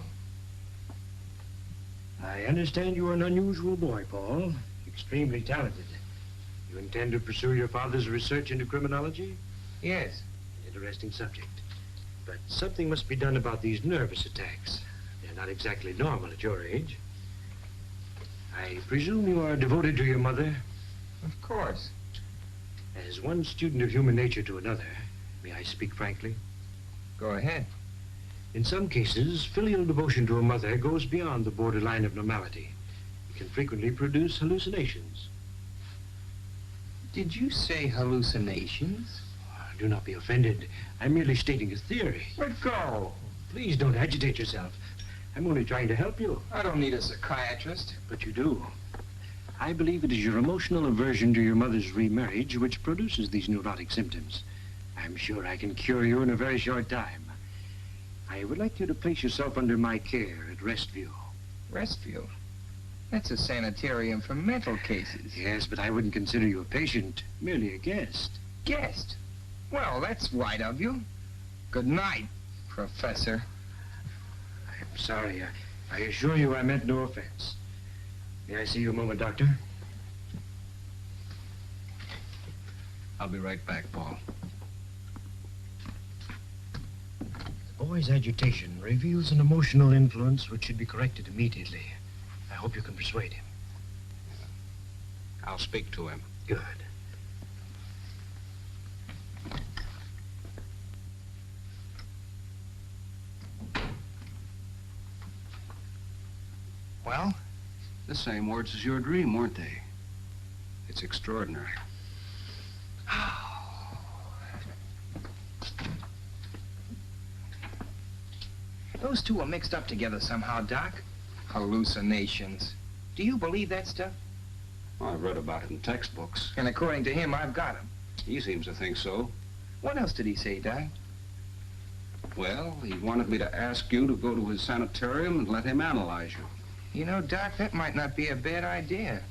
I understand you are an unusual boy, Paul. Extremely talented. You intend to pursue your father's research into criminology? Yes. Interesting subject. But something must be done about these nervous attacks. They're not exactly normal at your age. I presume you are devoted to your mother? Of course. As one student of human nature to another, may I speak frankly? Go ahead. In some cases, filial devotion to a mother goes beyond the borderline of normality. It can frequently produce hallucinations. Did you say hallucinations? Do not be offended. I'm merely stating a theory. Let go. Please don't agitate yourself. I'm only trying to help you. I don't need a psychiatrist. But you do. I believe it is your emotional aversion to your mother's remarriage which produces these neurotic symptoms. I'm sure I can cure you in a very short time. I would like you to place yourself under my care at Restview. Restview? That's a sanitarium for mental cases. Yes, but I wouldn't consider you a patient, merely a guest. Guest? Well, that's right of you. Good night, Professor. I'm sorry. I assure you I meant no offense. May I see you a moment, Doctor? I'll be right back, Paul. The boy's agitation reveals an emotional influence which should be corrected immediately. I hope you can persuade him. I'll speak to him. Good. Well? The same words as your dream, weren't they? It's extraordinary. Those two are mixed up together somehow, Doc. Hallucinations. Do you believe that stuff? Well, I've read about it in textbooks. And according to him, I've got him. He seems to think so. What else did he say, Doc? Well, he wanted me to ask you to go to his sanitarium and let him analyze you. You know, Doc, that might not be a bad idea.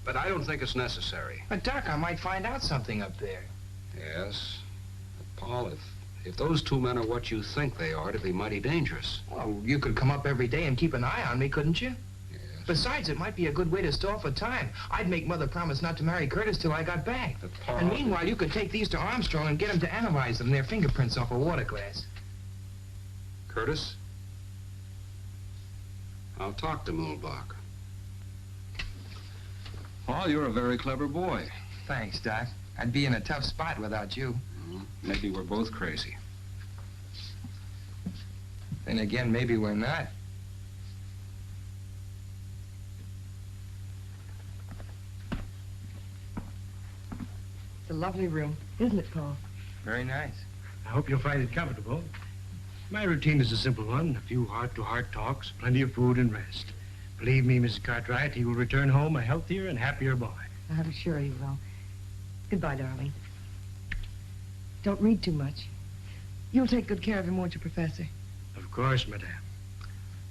But I don't think it's necessary. But, Doc, I might find out something up there. Yes. But, Paul, if those two men are what you think they are, it'd be mighty dangerous. Well, you could come up every day and keep an eye on me, couldn't you? Yes. Besides, it might be a good way to stall for time. I'd make Mother promise not to marry Curtis till I got back. But, Paul... And meanwhile, you could take these to Armstrong and get him to analyze them, their fingerprints off a water glass. Curtis? I'll talk to Muhlbach. Paul, you're a very clever boy. Thanks, Doc. I'd be in a tough spot without you. Maybe we're both crazy. Then again, maybe we're not. It's a lovely room, isn't it, Paul? Very nice. I hope you'll find it comfortable. My routine is a simple one. A few heart-to-heart talks, plenty of food and rest. Believe me, Mrs. Cartwright, he will return home a healthier and happier boy. I'm sure he will. Goodbye, darling. Don't read too much. You'll take good care of him, won't you, Professor? Of course, Madame.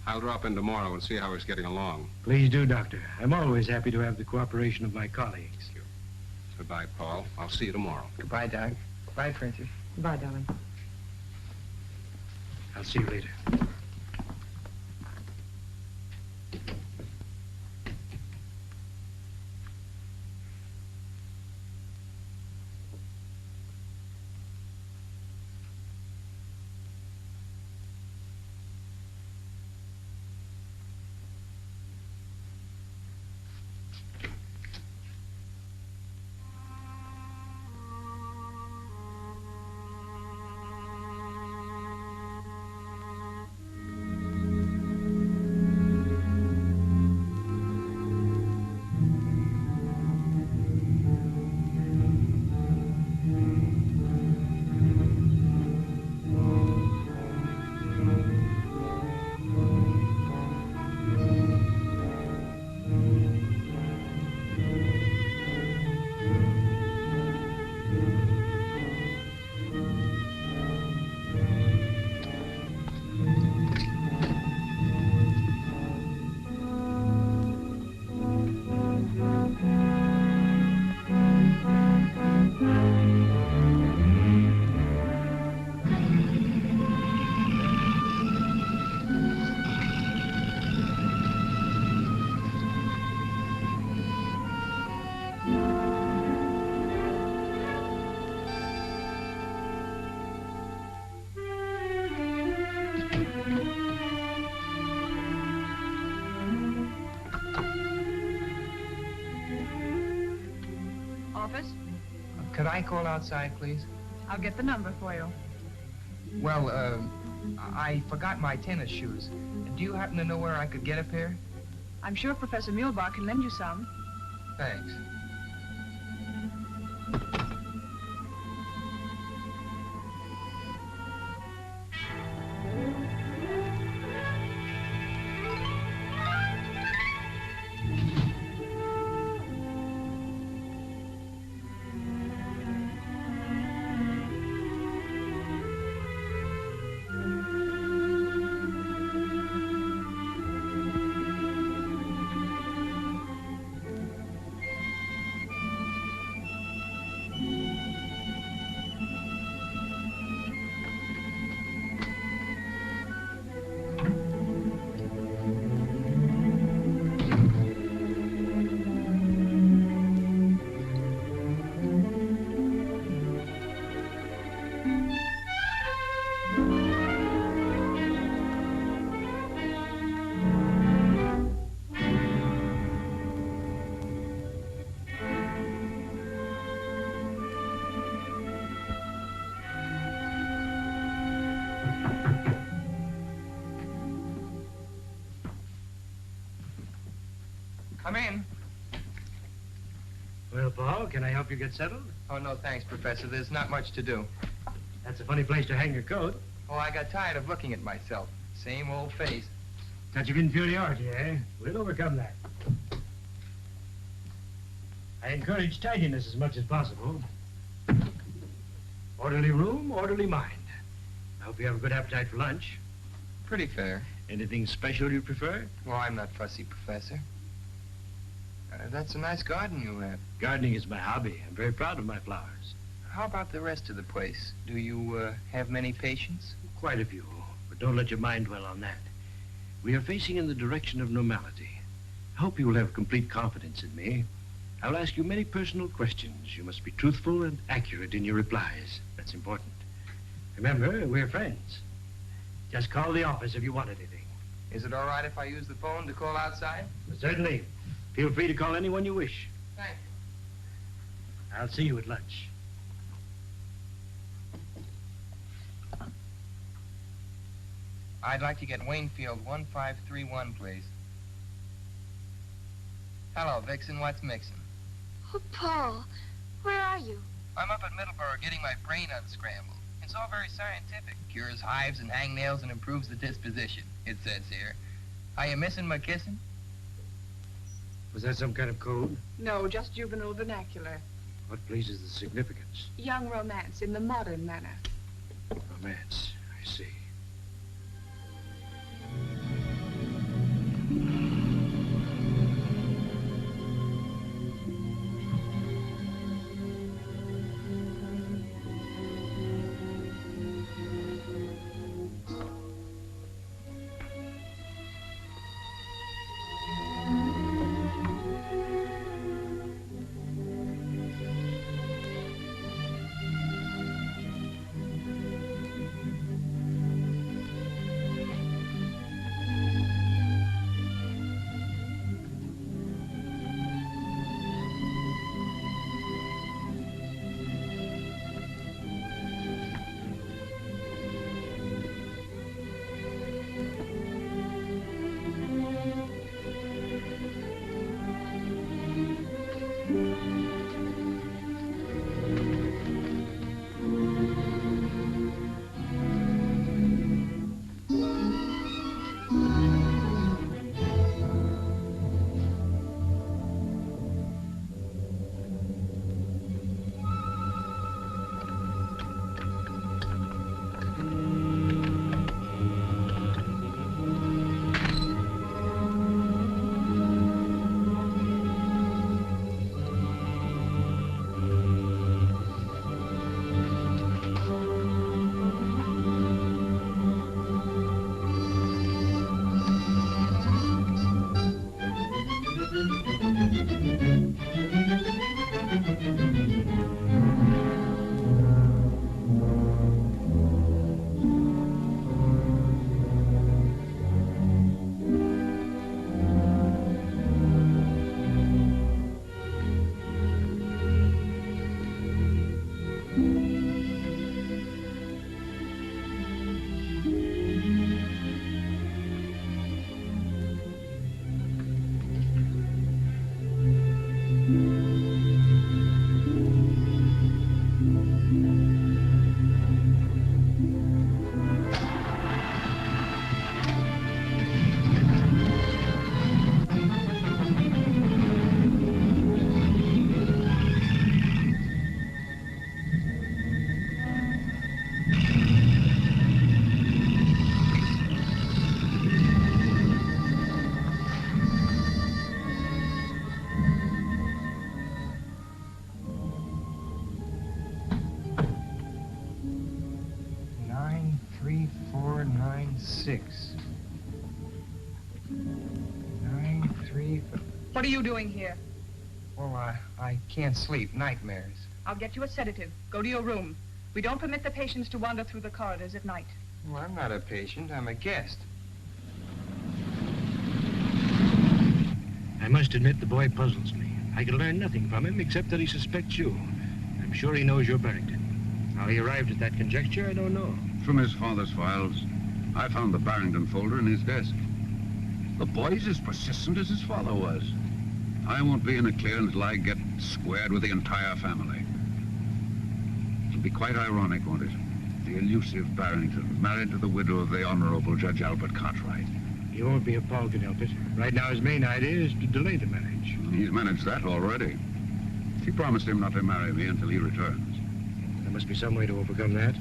I'll drop in tomorrow and see how he's getting along. Please do, Doctor. I'm always happy to have the cooperation of my colleagues. Goodbye, Paul. I'll see you tomorrow. Goodbye, Doc. Goodbye, Princess. Goodbye, darling. I'll see you later. Office? Could I call outside, please? I'll get the number for you. Well, I forgot my tennis shoes. Do you happen to know where I could get a pair? I'm sure Professor Muhlbach can lend you some. Thanks. can I help you get settled? Oh, no, thanks, Professor. There's not much to do. That's a funny place to hang your coat. Oh, I got tired of looking at myself. Same old face. Touch of inferiority, eh? We'll overcome that. I encourage tidiness as much as possible. Orderly room, orderly mind. I hope you have a good appetite for lunch. Pretty fair. Anything special you prefer? Well, I'm not fussy, Professor. That's a nice garden you have. Gardening is my hobby. I'm very proud of my flowers. How about the rest of the place? Do you have many patients? Quite a few, but don't let your mind dwell on that. We are facing in the direction of normality. I hope you will have complete confidence in me. I'll ask you many personal questions. You must be truthful and accurate in your replies. That's important. Remember, we're friends. Just call the office if you want anything. Is it all right if I use the phone to call outside? Certainly. Feel free to call anyone you wish. Thank you. I'll see you at lunch. I'd like to get Waynfield 1531, please. Hello, Vixen. What's mixing? Oh, Paul, where are you? I'm up at Middleborough getting my brain unscrambled. It's all very scientific. Cures hives and hangnails and improves the disposition, it says here. Are you missing my kissing? Was that some kind of code? No, just juvenile vernacular. What pleases the significance? Young romance in the modern manner. Romance, I see. What are you doing here? Well, I can't sleep. Nightmares. I'll get you a sedative. Go to your room. We don't permit the patients to wander through the corridors at night. Well, I'm not a patient. I'm a guest. I must admit the boy puzzles me. I can learn nothing from him except that he suspects you. I'm sure he knows you're Barrington. How he arrived at that conjecture, I don't know. From his father's files, I found the Barrington folder in his desk. The boy's as persistent as his father was. I won't be in the clear until I get squared with the entire family. It'll be quite ironic, won't it? The elusive Barrington, married to the widow of the Honorable Judge Albert Cartwright. He won't be if Paul can help it. Right now, his main idea is to delay the marriage. He's managed that already. She promised him not to marry me until he returns. There must be some way to overcome that.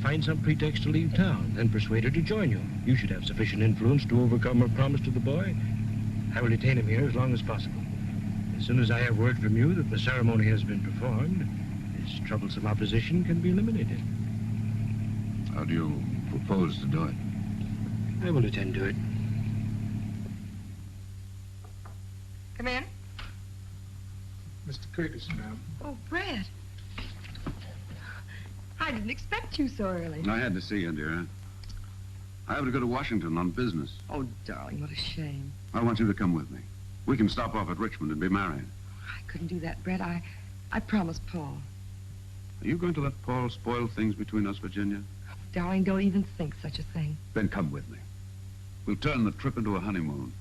Find some pretext to leave town, then persuade her to join you. You should have sufficient influence to overcome her promise to the boy. I will detain him here as long as possible. As soon as I have word from you that the ceremony has been performed, this troublesome opposition can be eliminated. How do you propose to do it? I will attend to it. Come in. Mr. Curtis, ma'am. Oh, Brett. I didn't expect you so early. I had to see you, dear. I have to go to Washington on business. Oh, darling, what a shame. I want you to come with me. We can stop off at Richmond and be married. I couldn't do that, Brett. I promised Paul. Are you going to let Paul spoil things between us, Virginia? Darling, don't even think such a thing. Then come with me. We'll turn the trip into a honeymoon.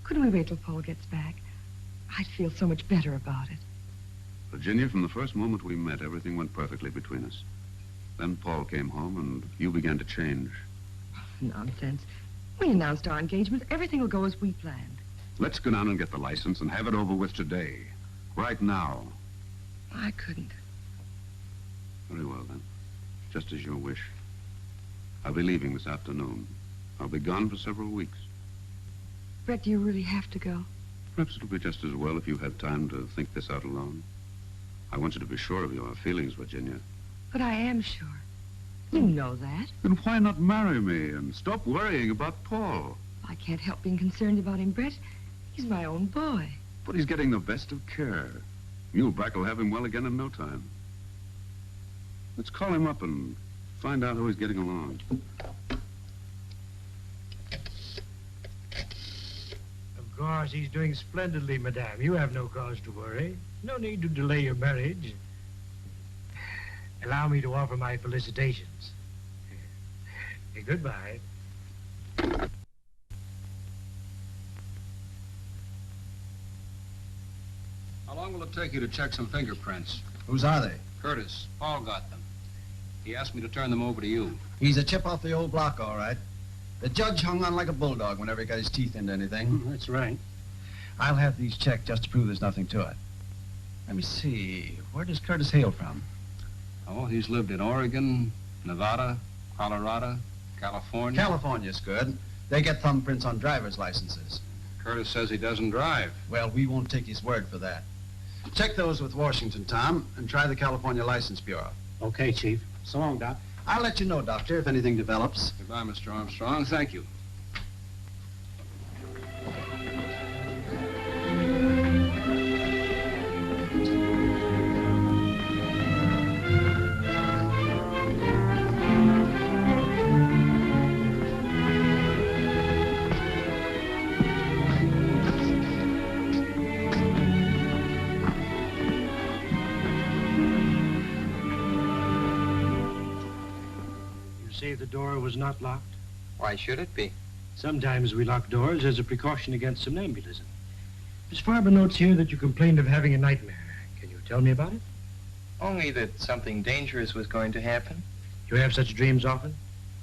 Couldn't we wait till Paul gets back? I'd feel so much better about it. Virginia, from the first moment we met, everything went perfectly between us. Then Paul came home and you began to change. Nonsense. We announced our engagement. Everything will go as we planned. Let's go down and get the license and have it over with today. Right now. I couldn't. Very well, then. Just as your wish. I'll be leaving this afternoon. I'll be gone for several weeks. Brett, do you really have to go? Perhaps it'll be just as well if you have time to think this out alone. I want you to be sure of your feelings, Virginia. But I am sure. You know that. Then why not marry me and stop worrying about Paul? I can't help being concerned about him, Brett. He's my own boy. But he's getting the best of care. Muhlbach will have him well again in no time. Let's call him up and find out how he's getting along. Of course, he's doing splendidly, madame. You have no cause to worry. No need to delay your marriage. Allow me to offer my felicitations. Goodbye. How long will it take you to check some fingerprints? Whose are they? Curtis. Paul got them. He asked me to turn them over to you. He's a chip off the old block, all right. The judge hung on like a bulldog whenever he got his teeth into anything. That's right. I'll have these checked just to prove there's nothing to it. Let me see. Where does Curtis hail from? Oh, he's lived in Oregon, Nevada, Colorado, California. California's good. They get thumbprints on driver's licenses. Curtis says he doesn't drive. Well, we won't take his word for that. Check those with Washington, Tom, and try the California License Bureau. Okay, Chief. So long, Doc. I'll let you know, Doctor, if anything develops. Goodbye, Mr. Armstrong. Thank you. The door was not locked? Why should it be? Sometimes we lock doors as a precaution against somnambulism. Miss Farber notes here that you complained of having a nightmare. Can you tell me about it? Only that something dangerous was going to happen. You have such dreams often?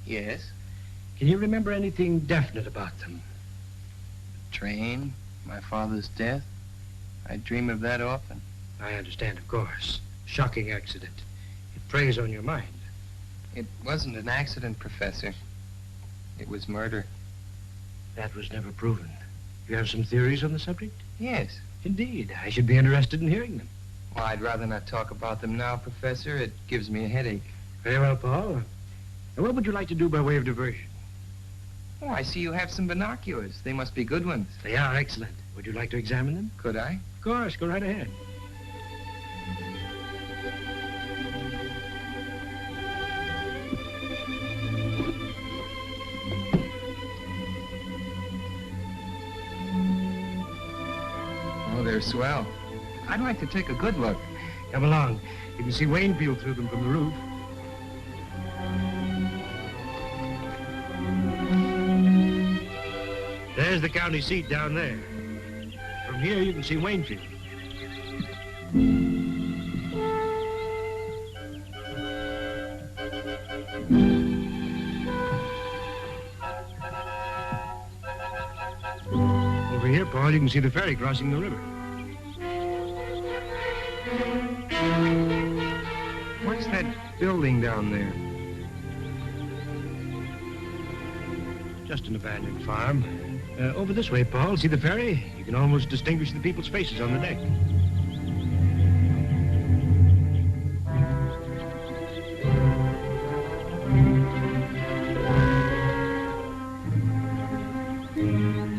Yes. Can you remember anything definite about them? The train, my father's death. I dream of that often. I understand, of course. Shocking accident. It preys on your mind. It wasn't an accident, Professor. It was murder. That was never proven. You have some theories on the subject? Yes. Indeed. I should be interested in hearing them. Well, I'd rather not talk about them now, Professor. It gives me a headache. Very well, Paul. Now, what would you like to do by way of diversion? Oh, I see you have some binoculars. They must be good ones. They are excellent. Would you like to examine them? Could I? Of course. Go right ahead. Oh, they're swell. I'd like to take a good look. Come along. You can see Waynfield through them from the roof. There's the county seat down there. From From here, you can see Waynfield. Over here, Paul, you can see the ferry crossing the river. What's that building down there? Just an abandoned farm. Over this way, Paul. See the ferry? You can almost distinguish the people's faces on the deck.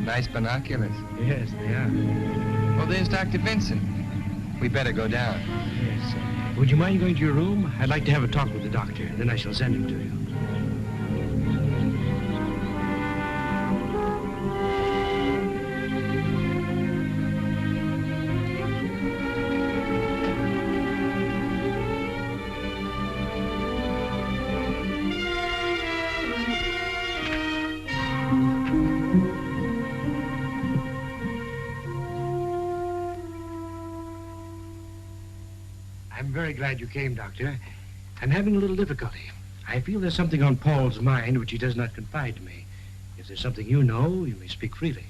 Nice binoculars. Yes, they are. Well, there's Dr. Vincent. We better go down. Yes. Would you mind going to your room? I'd like to have a talk with the doctor. Then I shall send him to you. I'm very glad you came, Doctor. I'm having a little difficulty. I feel there's something on Paul's mind which he does not confide to me. If there's something you know, you may speak freely.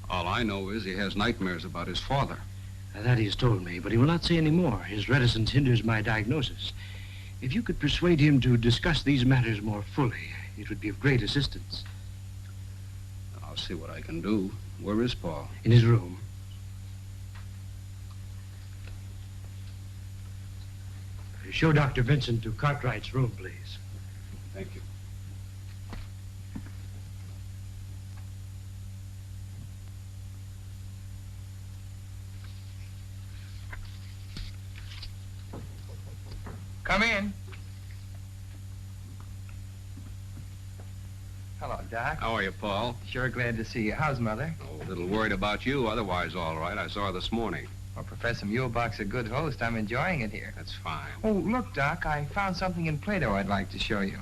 All I know is he has nightmares about his father. That he has told me, but he will not say any more. His reticence hinders my diagnosis. If you could persuade him to discuss these matters more fully, it would be of great assistance. I'll see what I can do. Where is Paul? In his room. Show Dr. Vincent to Cartwright's room, please. Thank you. Come in. Hello, Doc. How are you, Paul? Sure glad to see you. How's Mother? Oh, a little worried about you, otherwise all right. I saw her this morning. Well, Professor Muhlbach's a good host. I'm enjoying it here. That's fine. Oh, look, Doc, I found something in Plato I'd like to show you.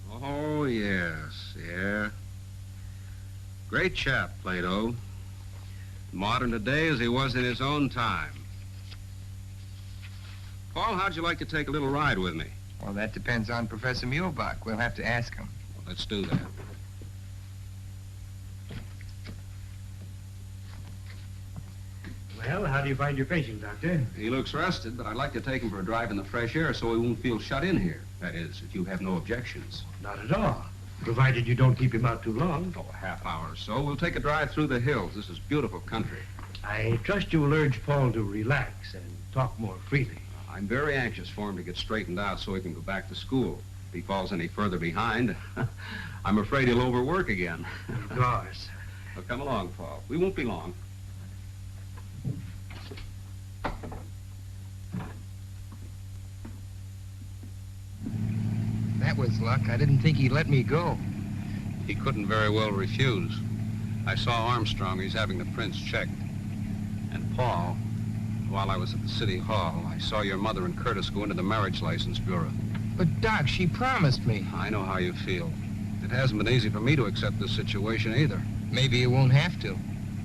Oh, yes, yeah. Great chap, Plato. Modern today as he was in his own time. Paul, how'd you like to take a little ride with me? Well, that depends on Professor Muhlbach. We'll have to ask him. Well, let's do that. Well, how do you find your patient, Doctor? He looks rested, but I'd like to take him for a drive in the fresh air so he won't feel shut in here. That is, if you have no objections. Not at all. Provided you don't keep him out too long. Oh, a half hour or so. We'll take a drive through the hills. This is beautiful country. I trust you will urge Paul to relax and talk more freely. I'm very anxious for him to get straightened out so he can go back to school. If he falls any further behind, I'm afraid he'll overwork again. Of course. Well, come along, Paul. We won't be long. That was luck. I didn't think he'd let me go. He couldn't very well refuse. I saw Armstrong. He's having the prints checked. And Paul, while I was at the city hall, I saw your mother and Curtis go into the marriage license bureau. But, Doc, she promised me. I know how you feel. It hasn't been easy for me to accept this situation either. Maybe you won't have to.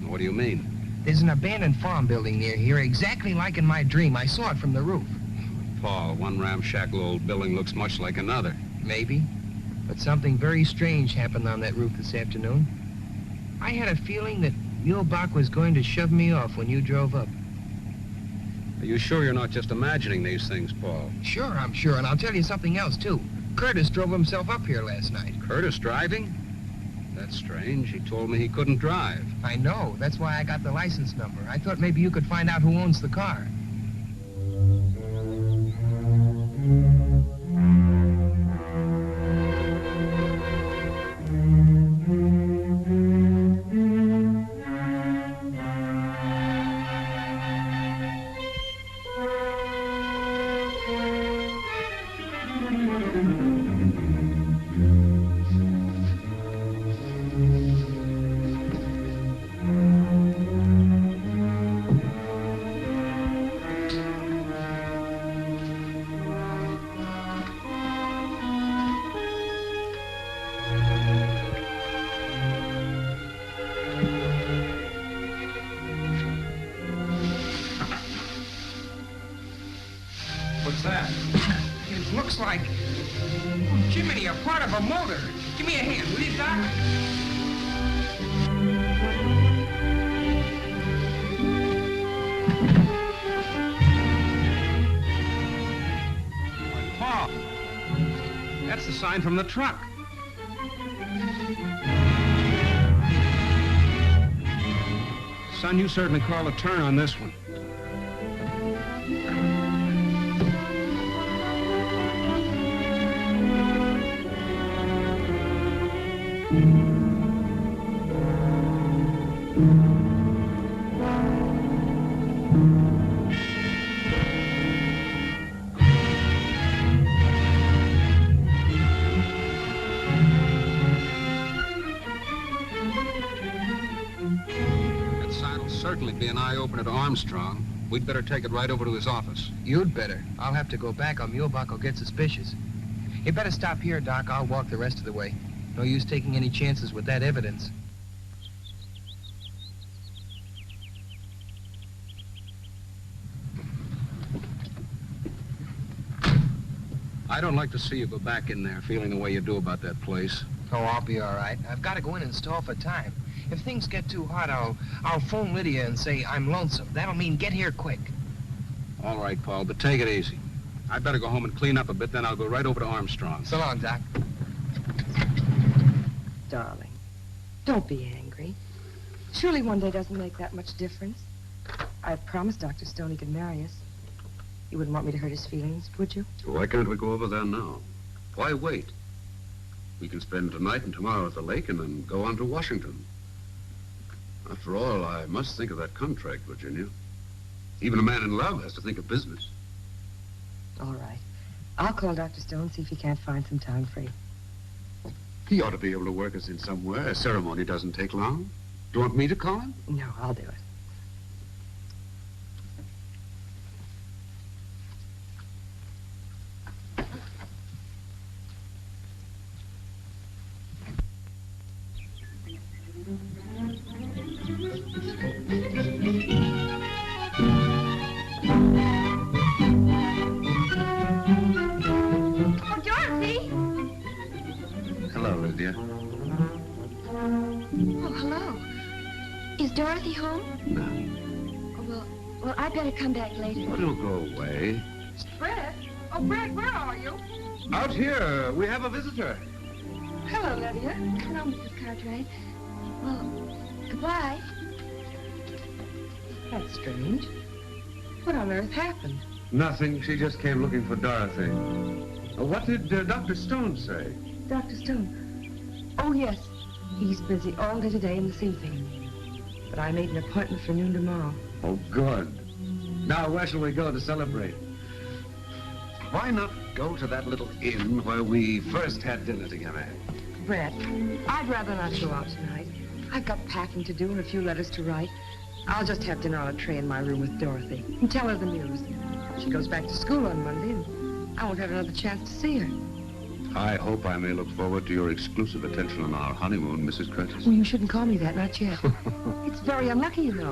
What do you mean? There's an abandoned farm building near here, exactly like in my dream. I saw it from the roof. Paul, one ramshackle old building looks much like another. Maybe. But something very strange happened on that roof this afternoon. I had a feeling that Muhlbach was going to shove me off when you drove up. Are you sure you're not just imagining these things, Paul? Sure, I'm sure, and I'll tell you something else, too. Curtis drove himself up here last night. Curtis driving? That's strange. He told me he couldn't drive. I know. That's why I got the license number. I thought maybe you could find out who owns the car. part of a motor. Give me a hand, will you, Doc? Paul, that's the sign from the truck. Son, you certainly called a turn on this one. Certainly be an eye-opener to Armstrong. We'd better take it right over to his office. You'd better. I'll have to go back or Muhlbach will get suspicious. You better stop here, Doc. I'll walk the rest of the way. No use taking any chances with that evidence. I don't like to see you go back in there feeling the way you do about that place. Oh, I'll be all right. I've got to go in and stall for time. If things get too hot, I'll phone Lydia and say I'm lonesome. That'll mean get here quick. All right, Paul, but take it easy. I'd better go home and clean up a bit, then I'll go right over to Armstrong. So long, Doc. Darling, don't be angry. Surely one day doesn't make that much difference. I've promised Dr. Stone he could marry us. You wouldn't want me to hurt his feelings, would you? Why can't we go over there now? Why wait? We can spend tonight and tomorrow at the lake and then go on to Washington. After all, I must think of that contract, Virginia. Even a man in love has to think of business. All right. I'll call Dr. Stone, see if he can't find some time free. He ought to be able to work us in somewhere. A ceremony doesn't take long. Do you want me to call him? No, I'll do it. Dorothy home? No. Oh, well, I'd better come back later. Well, it'll go away. Brett? Oh, Brett, where are you? Out here. We have a visitor. Hello, Lydia. Hello, Mrs. Cartwright. Well, goodbye. That's strange. What on earth happened? Nothing. She just came looking for Dorothy. What did Dr. Stone say? Dr. Stone? Oh, yes. He's busy all day today and this evening. But I made an appointment for noon tomorrow. Oh, good. Now, where shall we go to celebrate? Why not go to that little inn where we first had dinner together? Brett, I'd rather not go out tonight. I've got packing to do and a few letters to write. I'll just have dinner on a tray in my room with Dorothy and tell her the news. She goes back to school on Monday, and I won't have another chance to see her. I hope I may look forward to your exclusive attention on our honeymoon, Mrs. Curtis. Well, you shouldn't call me that, not yet. It's very unlucky, you know.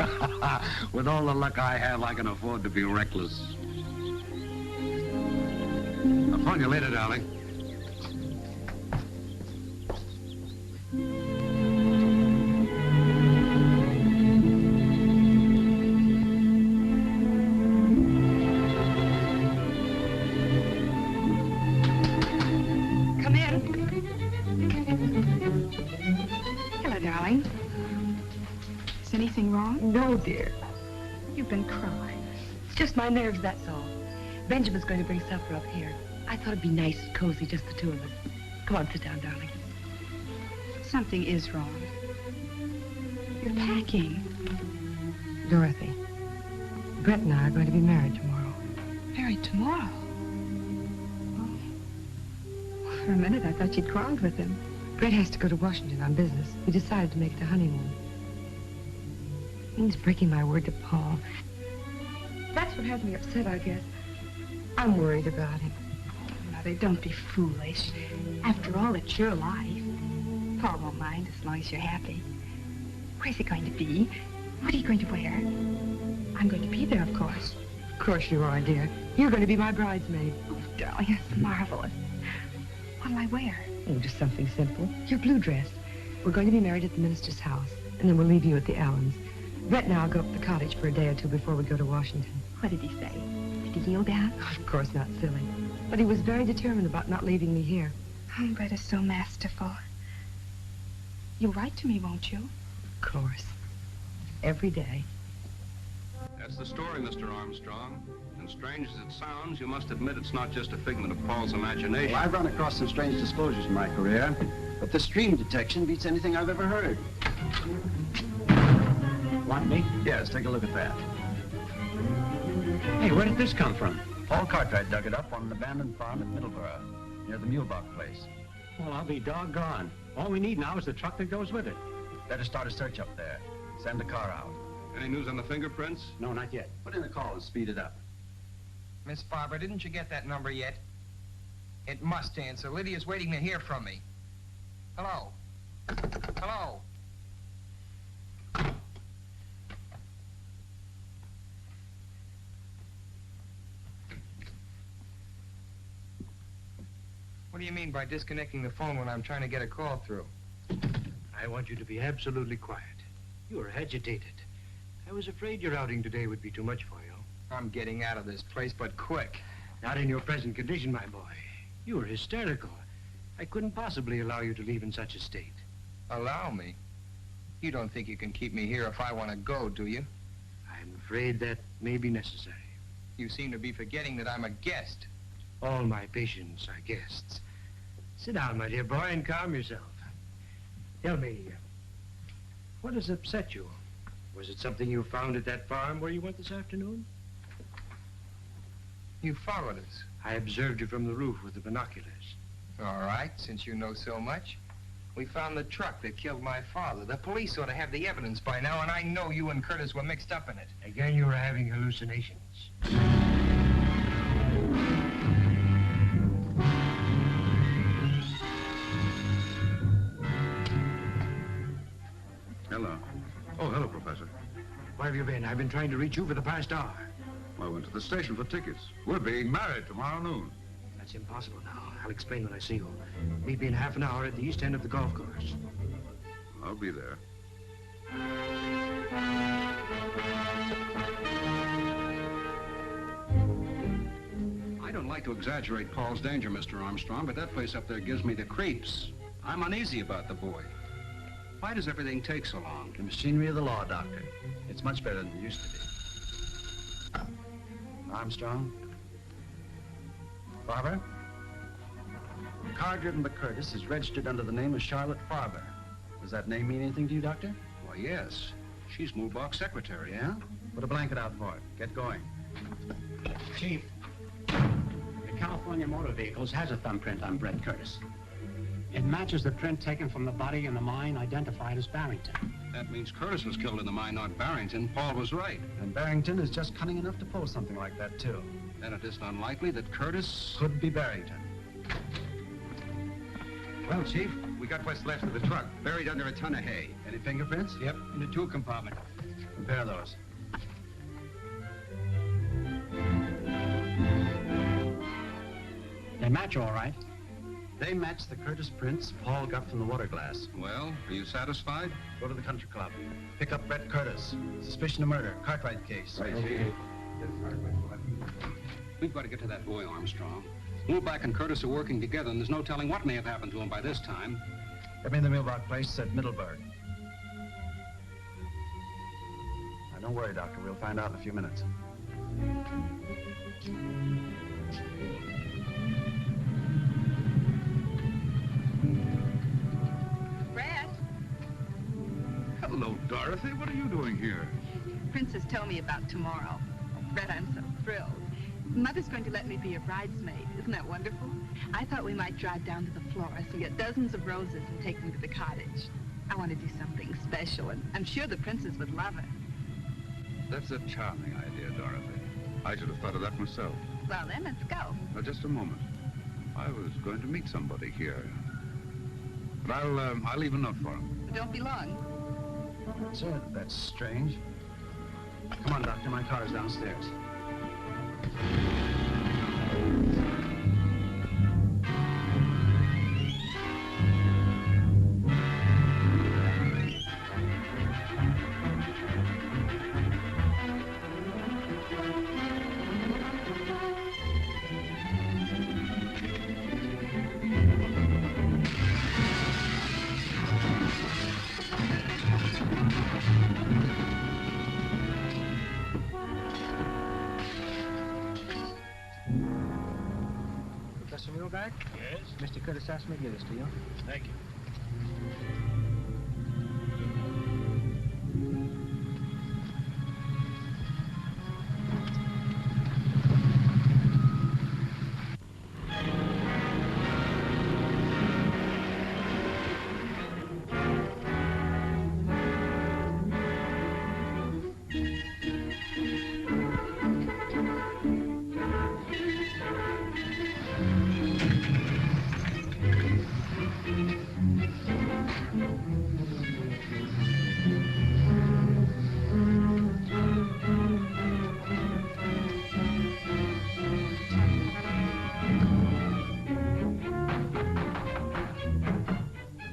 With all the luck I have, I can afford to be reckless. I'll phone you later, darling. Anything wrong? No, dear. You've been crying. It's just my nerves, that's all. Benjamin's going to bring supper up here. I thought it'd be nice and cozy, just the two of us. Come on, sit down, darling. Something is wrong. You're packing. Dorothy, Brett and I are going to be married tomorrow. Married tomorrow? Oh. For a minute, I thought you'd quarreled with him. Brett has to go to Washington on business. We decided to make it a honeymoon. It means breaking my word to Paul. That's what has me upset, I guess. I'm worried about him. Mother, don't be foolish. After all, it's your life. Paul won't mind as long as you're happy. Where's it going to be? What are you going to wear? I'm going to be there, of course. Of course you are, dear. You're going to be my bridesmaid. Oh, darling, that's marvelous. What'll I wear? Oh, just something simple. Your blue dress. We're going to be married at the minister's house, and then we'll leave you at the Allens. Brett and I'll go up to the cottage for a day or two before we go to Washington. What did he say? Did he yell down? Of course not, silly. But he was very determined about not leaving me here. Oh, Brett is so masterful. You'll write to me, won't you? Of course. Every day. That's the story, Mr. Armstrong. And strange as it sounds, you must admit it's not just a figment of Paul's imagination. Well, I've run across some strange disclosures in my career, but the stream detection beats anything I've ever heard. Want me? Yes, take a look at that. Hey, where did this come from? Paul Cartwright dug it up on an abandoned farm at Middleborough, near the Muhlbach place. Well, I'll be doggone. All we need now is the truck that goes with it. Better start a search up there. Send a car out. Any news on the fingerprints? No, not yet. Put in a call and speed it up. Miss Barber, didn't you get that number yet? It must answer. Lydia's waiting to hear from me. Hello? Hello? What do you mean by disconnecting the phone when I'm trying to get a call through? I want you to be absolutely quiet. You are agitated. I was afraid your outing today would be too much for you. I'm getting out of this place, but quick. Not in your present condition, my boy. You are hysterical. I couldn't possibly allow you to leave in such a state. Allow me? You don't think you can keep me here if I want to go, do you? I'm afraid that may be necessary. You seem to be forgetting that I'm a guest. All my patients are guests. Sit down, my dear boy, and calm yourself. Tell me, what has upset you? Was it something you found at that farm where you went this afternoon? You followed us. I observed you from the roof with the binoculars. All right, since you know so much. We found the truck that killed my father. The police ought to have the evidence by now, and I know you and Curtis were mixed up in it. Again, you were having hallucinations. Hello. Oh, hello, Professor. Where have you been? I've been trying to reach you for the past hour. I went to the station for tickets. We're being married tomorrow noon. That's impossible now. I'll explain when I see you. Meet me in half an hour at the east end of the golf course. I'll be there. I don't like to exaggerate Paul's danger, Mr. Armstrong, but that place up there gives me the creeps. I'm uneasy about the boy. Why does everything take so long? The machinery of the law, Doctor. It's much better than it used to be. Armstrong? Barber? The car driven by Curtis is registered under the name of Charlotte Farber. Does that name mean anything to you, Doctor? Why, yes. She's Muhlbach's secretary. Yeah? Put a blanket out for it. Get going. Chief, the California Motor Vehicles has a thumbprint on Brett Curtis. It matches the print taken from the body in the mine identified as Barrington. That means Curtis was killed in the mine, not Barrington. Paul was right. And Barrington is just cunning enough to pull something like that, too. Then it isn't unlikely that Curtis... Could be Barrington. Well, Chief, we got what's left of the truck, buried under a ton of hay. Any fingerprints? Yep, in the tool compartment. Compare those. They match all right. They match the Curtis prints Paul got from the water glass. Well, are you satisfied? Go to the country club. Pick up Brett Curtis. Suspicion of murder. Cartwright case. Right, Chief. We've got to get to that boy, Armstrong. Muhlbach and Curtis are working together, and there's no telling what may have happened to him by this time. Get me in the Muhlbach place at Middleburg. Now, don't worry, Doctor. We'll find out in a few minutes. Brett, Hello, Dorothy. What are you doing here? Princess told me about tomorrow. Brett, I'm so thrilled. Mother's going to let me be your bridesmaid. Isn't that wonderful? I thought we might drive down to the florist and get dozens of roses and take them to the cottage. I want to do something special, and I'm sure the princess would love it. That's a charming idea, Dorothy. I should have thought of that myself. Well, then, let's go. Now, just a moment. I was going to meet somebody here. But I'll leave a note for him. Don't be long. Sir, that's strange. Come on, Doctor. My car is downstairs. Jack? Yes? Mr. Curtis asked me to give this to you. Thank you.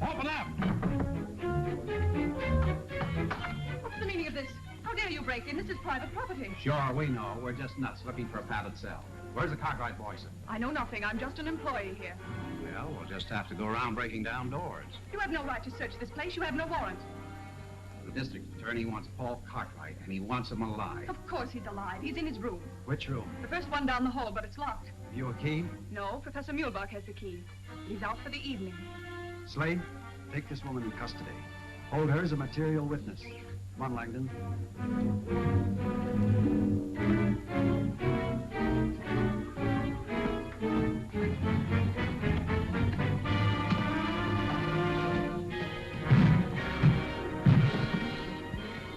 Open up! What's the meaning of this? How dare you break in? This is private property. Sure, we know. We're just nuts looking for a padded cell. Where's the Cartwright boy, sir? I know nothing. I'm just an employee here. Well, we'll just have to go around breaking down doors. You have no right to search this place. You have no warrant. The district attorney wants Paul Cartwright, and he wants him alive. Of course he's alive. He's in his room. Which room? The first one down the hall, but it's locked. Have you a key? No, Professor Muhlbach has the key. He's out for the evening. Slade, take this woman in custody. Hold her as a material witness. Come on, Langdon.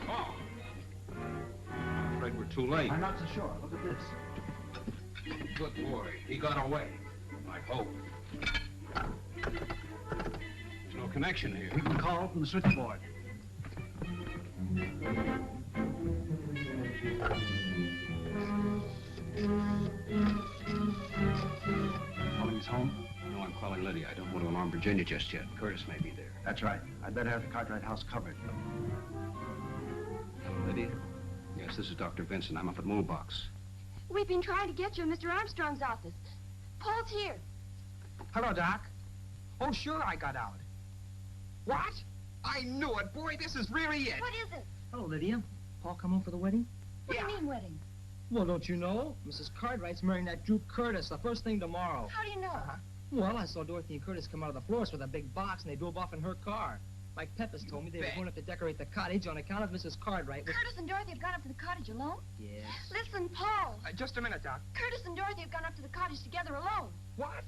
Oh. I'm afraid we're too late. I'm not so sure. Look at this. Good boy. He got away. I hope. There's no connection here. We can call from the switchboard. Calling his home? No, I'm calling Lydia. I don't want to alarm Virginia just yet. Curtis may be there. That's right. I'd better have the Cartwright house covered. Hello, Lydia? Yes, this is Dr. Vincent. I'm up at Muhlbach's. We've been trying to get you in Mr. Armstrong's office. Paul's here. Hello, Doc. Oh, sure, I got out. What? I knew it. Boy, this is really it. What is it? Hello, Lydia. Paul come home for the wedding? What do you mean wedding? Well, don't you know? Mrs. Cartwright's marrying that Duke Curtis the first thing tomorrow. How do you know? Well, I saw Dorothy and Curtis come out of the florist with a big box, and they drove off in her car. Mike Pepys told me they were going up to decorate the cottage on account of Mrs. Cartwright. Curtis and Dorothy have gone up to the cottage alone? Yes. Listen, Paul. Just a minute, Doc. Curtis and Dorothy have gone up to the cottage together alone. What?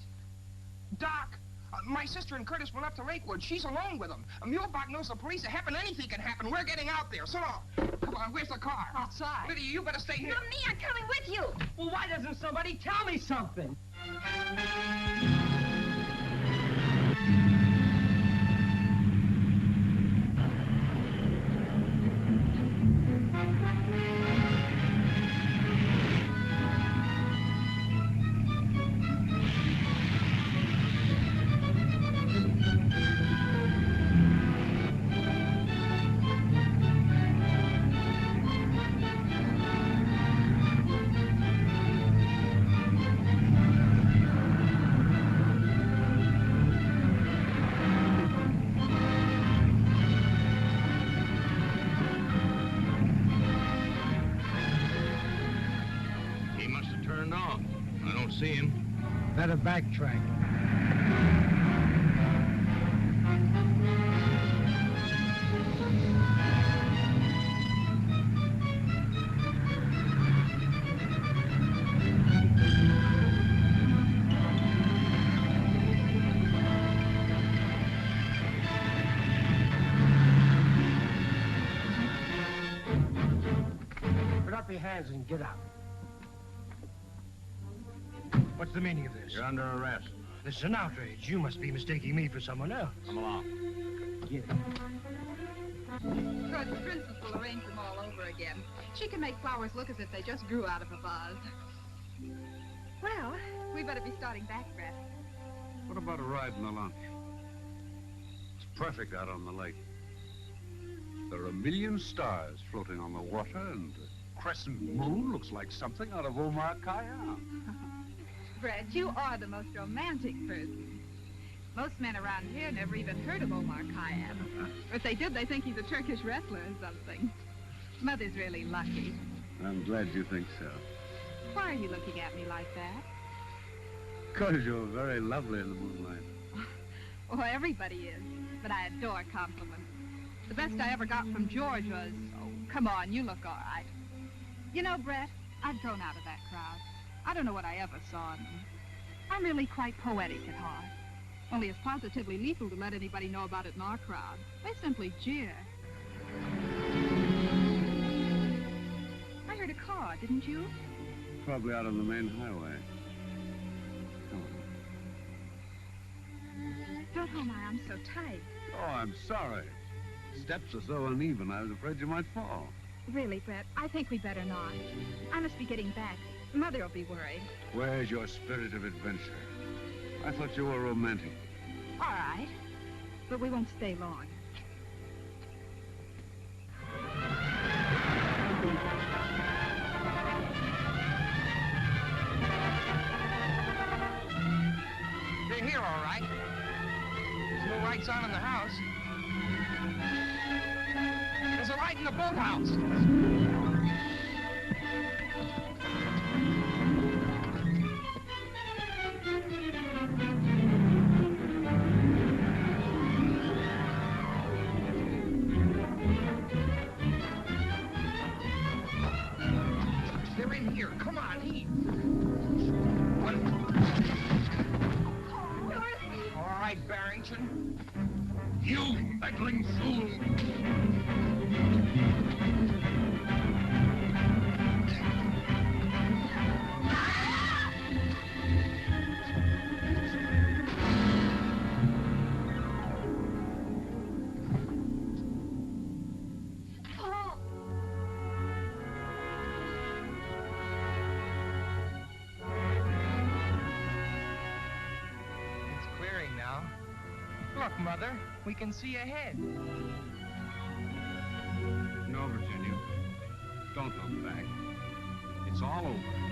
Doc, my sister and Curtis went up to Lakewood. She's alone with them. Muhlbach knows the police are happen. Anything can happen. We're getting out there. So long. Come on, where's the car? Outside. Lydia, you better stay here. Not me. I'm coming with you. Well, why doesn't somebody tell me something? See him. Better backtrack. Put up your hands and get out. What's the meaning of this? You're under arrest. This is an outrage. You must be mistaking me for someone else. Come along. Get it. Sure, the princess will arrange them all over again. She can make flowers look as if they just grew out of a vase. Well, we better be starting back, Brett. What about a ride in the launch? It's perfect out on the lake. There are a million stars floating on the water, and the crescent moon looks like something out of Omar Khayyam. Brett, you are the most romantic person. Most men around here never even heard of Omar Khayyam. If they did, they think he's a Turkish wrestler or something. Mother's really lucky. I'm glad you think so. Why are you looking at me like that? because you're very lovely in the moonlight. Oh, everybody is, but I adore compliments. The best I ever got from George was, oh, come on, you look all right. You know, Brett, I've grown out of that crowd. I don't know what I ever saw in them. I'm really quite poetic at heart. Only it's positively lethal to let anybody know about it in our crowd. They simply jeer. I heard a car, didn't you? Probably out on the main highway. Come on. Don't hold my arm so tight. Oh, I'm sorry. Steps are so uneven, I was afraid you might fall. Really, Brett, I think we better not. I must be getting back. Mother will be worried. Where's your spirit of adventure? I thought you were romantic. All right, but we won't stay long. They're here, all right. There's no lights on in the house. There's a light in the boathouse. They're in here. Come on, eat. All right, Barrington. You meddling fool! It's clearing now. Look, Mother, we can see ahead. No, Virginia. Don't look back. It's all over.